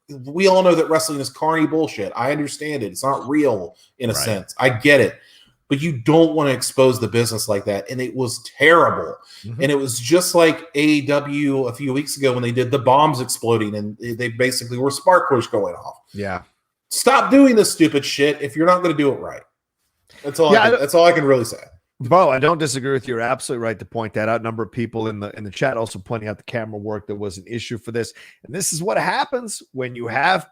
We all know that wrestling is carny bullshit. I understand it. It's not real in a sense. I get it. But you don't want to expose the business like that. And it was terrible. Mm-hmm. And it was just like AEW a few weeks ago when they did the bombs exploding and they basically were sparklers going off. Yeah. Stop doing this stupid shit if you're not going to do it right. That's all. That's all I can really say. Bo, I don't disagree with you. You're absolutely right to point that out. A number of people in the chat also pointing out the camera work that was an issue for this. And this is what happens when you have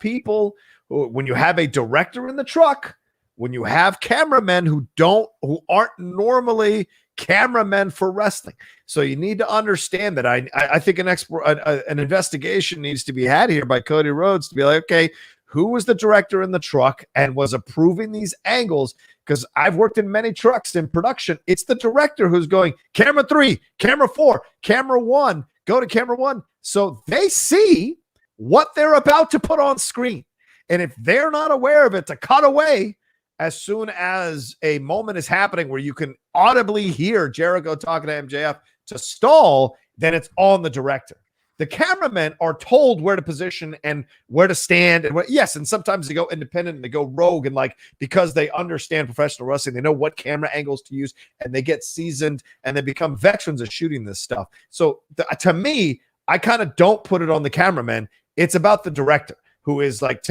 when you have a director in the truck, when you have cameramen who aren't normally cameramen for wrestling. So you need to understand that. I think an investigation needs to be had here by Cody Rhodes to be like, okay, who was the director in the truck and was approving these angles? Because I've worked in many trucks in production. It's the director who's going, camera 3, camera 4, camera 1, go to camera 1. So they see what they're about to put on screen. And if they're not aware of it, to cut away as soon as a moment is happening where you can audibly hear Jericho talking to MJF to stall, then it's on the director. The cameramen are told where to position and where to stand. And yes, and sometimes they go independent and they go rogue, and like, because they understand professional wrestling, they know what camera angles to use, and they get seasoned and they become veterans of shooting this stuff. So to me, I kind of don't put it on the cameraman. It's about the director, who is like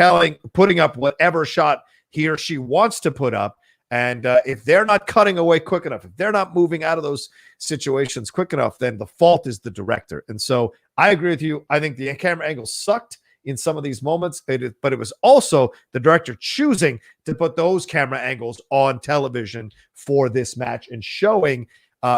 putting up whatever shot he or she wants to put up. And if they're not cutting away quick enough, if they're not moving out of those situations quick enough, then the fault is the director. And so I agree with you. I think the camera angle sucked in some of these moments, but it was also the director choosing to put those camera angles on television for this match and showing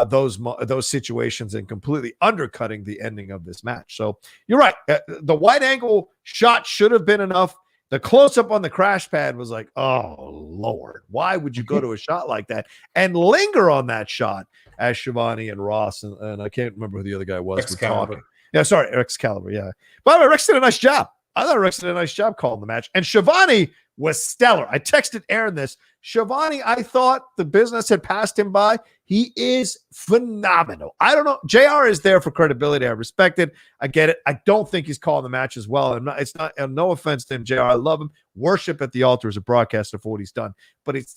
those situations and completely undercutting the ending of this match. So you're right. The wide angle shot should have been enough. The close-up on the crash pad was like, oh, Lord, why would you go to a shot like that and linger on that shot as Shivani and Ross, and I can't remember who the other guy was. Excalibur. Yeah, sorry, Excalibur, yeah. By the way, Rex did a nice job. I thought Rex did a nice job calling the match. And Shivani was stellar. I texted Aaron this. Shivani, I thought the business had passed him by. He is phenomenal. I don't know. JR is there for credibility. I respect it. I get it. I don't think he's calling the match as well. It's not no offense to him, JR. I love him. Worship at the altar as a broadcaster for what he's done. But it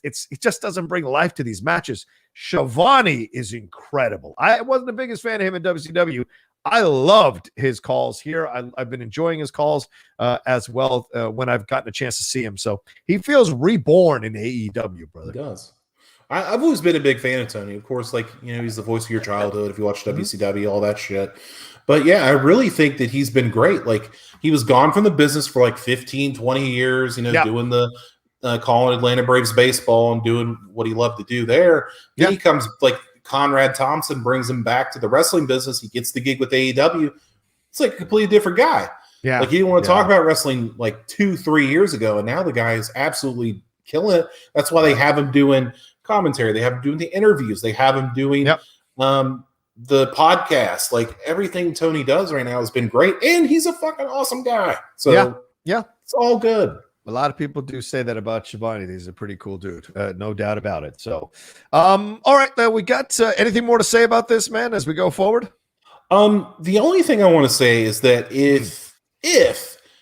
just doesn't bring life to these matches. Shivani is incredible. I wasn't the biggest fan of him in WCW. I loved his calls here. I've been enjoying his calls as well when I've gotten a chance to see him. So he feels reborn in AEW, brother. He does. I've always been a big fan of Tony. Of course, like, you know, he's the voice of your childhood if you watch WCW, all that shit. But yeah, I really think that he's been great. Like, he was gone from the business for like 15, 20 years, you know, doing the calling Atlanta Braves baseball and doing what he loved to do there. Then he comes, like, Conrad Thompson brings him back to the wrestling business. He gets the gig with AEW. It's like a completely different guy. Yeah. Like, he didn't want to talk about wrestling like 2-3 years ago. And now the guy is absolutely killing it. That's why they have him doing commentary. They have him doing the interviews. They have him doing the podcast. Like, everything Tony does right now has been great. And he's a fucking awesome guy. So yeah, it's all good. A lot of people do say that about Shivani. He's a pretty cool dude. No doubt about it. So, all right. We got anything more to say about this, man, as we go forward? The only thing I want to say is that if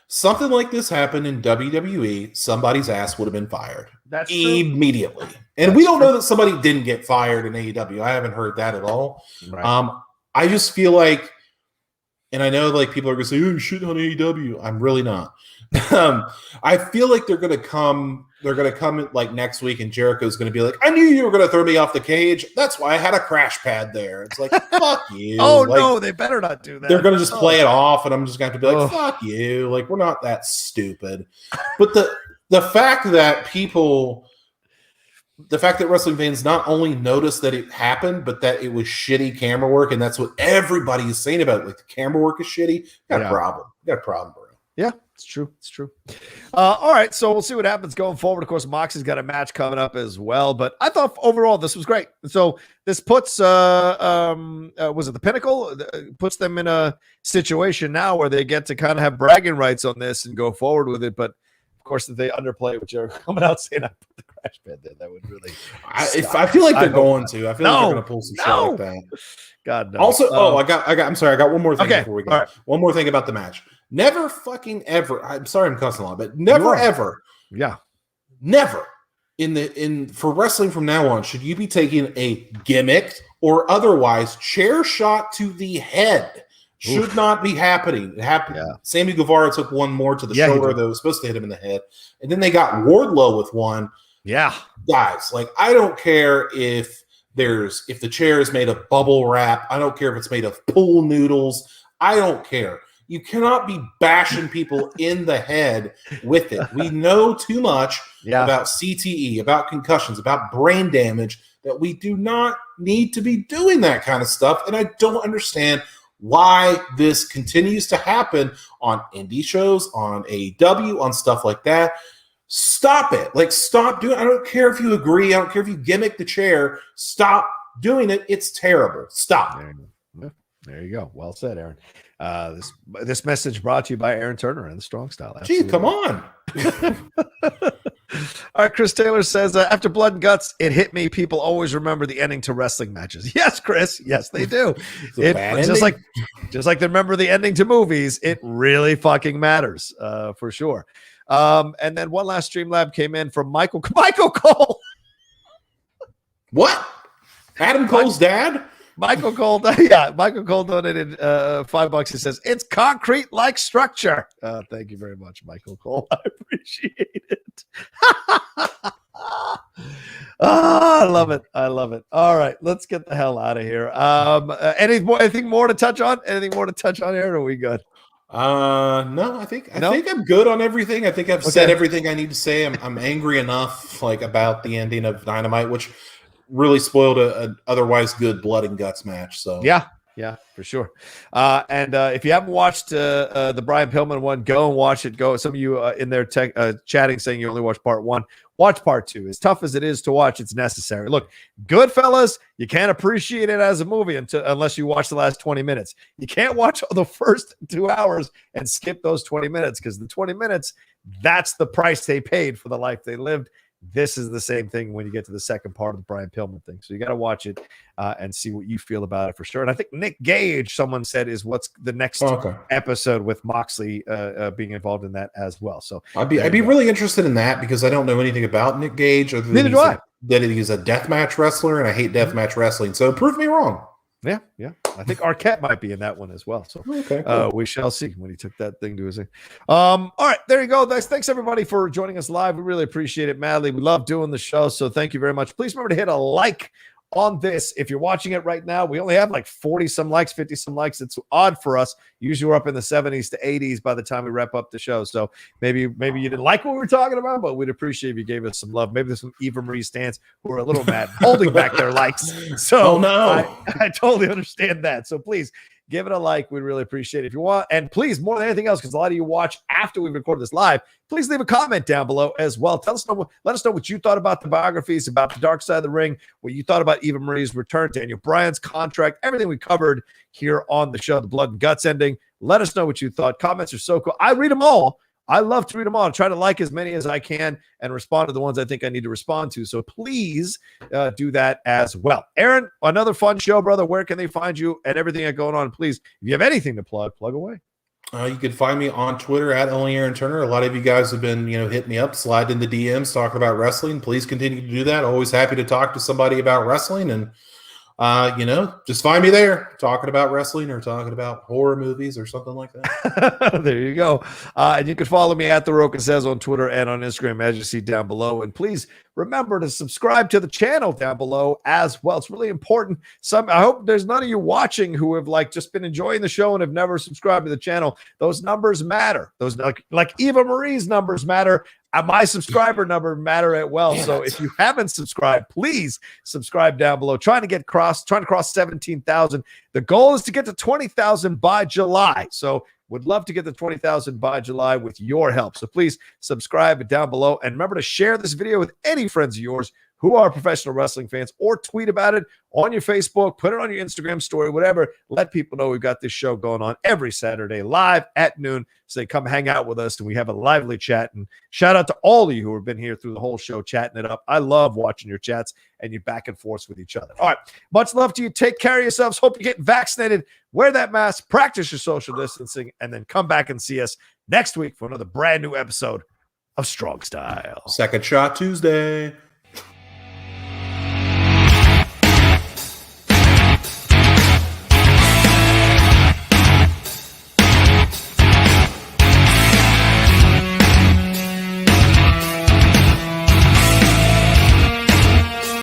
something like this happened in WWE, somebody's ass would have been fired. That's immediately. True. And we don't know that somebody didn't get fired in AEW. I haven't heard that at all. Right. I just feel like, and I know like people are going to say, oh, shit on AEW. I'm really not. I feel like they're going to come in like next week, and Jericho's going to be like, I knew you were going to throw me off the cage. That's why I had a crash pad there. It's like, fuck you. Oh, like, no, they better not do that. They're going to just play it off, and I'm just going to have to be like, fuck you. Like, we're not that stupid. But the fact that wrestling fans not only noticed that it happened, but that it was shitty camera work, and that's what everybody is saying about it. Like, the camera work is shitty. You got a problem. You got a problem, bro. Yeah, it's true. It's true. All right, so we'll see what happens going forward. Of course, Moxie's got a match coming up as well, but I thought overall this was great. So this puts was it the Pinnacle? Puts them in a situation now where they get to kind of have bragging rights on this and go forward with it. But of course, if they underplay, which are coming out saying I put the crash pad there, that would really. I feel like they're going to. I feel like they're going to pull some shit like that. God no. Also, I'm sorry. I got one more thing before we go. Right. One more thing about the match. Never fucking ever. I'm sorry, I'm cussing a lot, but never ever. Yeah. Never for wrestling from now on should you be taking a gimmick or otherwise chair shot to the head. Should not be happening. It happened. Yeah. Sammy Guevara took one more to the shoulder that was supposed to hit him in the head, and then they got Wardlow with one. Yeah, guys, like, I don't care if the chair is made of bubble wrap. I don't care if it's made of pool noodles. I don't care. You cannot be bashing people in the head with it. We know too much about CTE, about concussions, about brain damage, that we do not need to be doing that kind of stuff. And I don't understand why this continues to happen on indie shows, on AEW, on stuff like that. Stop it. Like, stop doing it. I don't care if you agree. I don't care if you gimmick the chair. Stop doing it. It's terrible. Stop. There you go. Well said, Aaron. This message brought to you by Aaron Turner and the Strong Style. Absolutely. Gee, come on. All right, Chris Taylor says, after Blood and Guts, it hit me. People always remember the ending to wrestling matches. Yes, Chris. Yes, they do. Just like they remember the ending to movies, it really fucking matters, for sure. And then one last Streamlab came in from Michael Cole. What? Adam Cole's dad? Michael Cole, yeah. Michael Cole donated $5. He says, it's concrete-like structure. Thank you very much, Michael Cole. I appreciate it. I love it. I love it. All right, let's get the hell out of here. Anything more to touch on? Anything more to touch on here, or are we good? No, I think I'm good on everything. I think I've said everything I need to say. I'm angry enough about the ending of Dynamite, which really spoiled an otherwise good Blood and Guts match. So yeah, for sure. And if you haven't watched the Brian Pillman one, go and watch it. Go. Some of you in there chatting saying you only watched part 1. Watch part 2. As tough as it is to watch, it's necessary. Look, Goodfellas, you can't appreciate it as a movie unless you watch the last 20 minutes. You can't watch the first 2 hours and skip those 20 minutes, because the 20 minutes, that's the price they paid for the life they lived. This is the same thing when you get to the second part of the Brian Pillman thing. So you got to watch it and see what you feel about it for sure. And I think Nick Gage, someone said, is what's the next episode with Moxley being involved in that as well. So I'd be really interested in that, because I don't know anything about Nick Gage other than that he's a deathmatch wrestler, and I hate deathmatch wrestling. So prove me wrong. Yeah. I think Arquette might be in that one as well. So cool. We shall see when he took that thing to his thing. All right, there you go. Thanks everybody for joining us live. We really appreciate it madly. We love doing the show, so thank you very much. Please remember to hit a like on this. If you're watching it right now, we only have like 40 some likes, 50 some likes. It's odd for us. Usually we're up in the 70s to 80s by the time we wrap up the show. So maybe you didn't like what we were talking about, but we'd appreciate if you gave us some love. Maybe there's some Eva Marie stands who are a little mad holding back their likes. So I totally understand that. So please give it a like. We'd really appreciate it if you want. And please, more than anything else, because a lot of you watch after we record this live, please leave a comment down below as well. Let us know what you thought about the biographies, about the Dark Side of the Ring, what you thought about Eva Marie's return, Daniel Bryan's contract, everything we covered here on the show, the Blood and Guts ending. Let us know what you thought. Comments are so cool. I read them all. I love to read them all. I try to like as many as I can and respond to the ones I think I need to respond to. So please do that as well. Aaron, another fun show, brother. Where can they find you and everything that's going on? Please, if you have anything to plug away. You can find me on Twitter at Only Aaron Turner. A lot of you guys have been, hitting me up, slide in the DMs, talking about wrestling. Please continue to do that. Always happy to talk to somebody about wrestling, and just find me there talking about wrestling or talking about horror movies or something like that. There you go. And you can follow me at The Rocha Says on Twitter and on Instagram, as you see down below. And please remember to subscribe to the channel down below as well. It's really important. I hope there's none of you watching who have just been enjoying the show and have never subscribed to the channel. Those numbers matter. Those like Eva Marie's numbers matter. My subscriber number matter as well. So if you haven't subscribed, please subscribe down below. Trying to cross 17,000. The goal is to get to 20,000 by July. So would love to get to 20,000 by July with your help. So please subscribe down below. And remember to share this video with any friends of yours who are professional wrestling fans, or tweet about it on your Facebook, put it on your Instagram story, whatever. Let people know we've got this show going on every Saturday live at noon. So they come hang out with us and we have a lively chat. And shout out to all of you who have been here through the whole show chatting it up. I love watching your chats and your back and forth with each other. All right. Much love to you. Take care of yourselves. Hope you get vaccinated. Wear that mask. Practice your social distancing. And then come back and see us next week for another brand new episode of Strong Style. Second Shot Tuesday.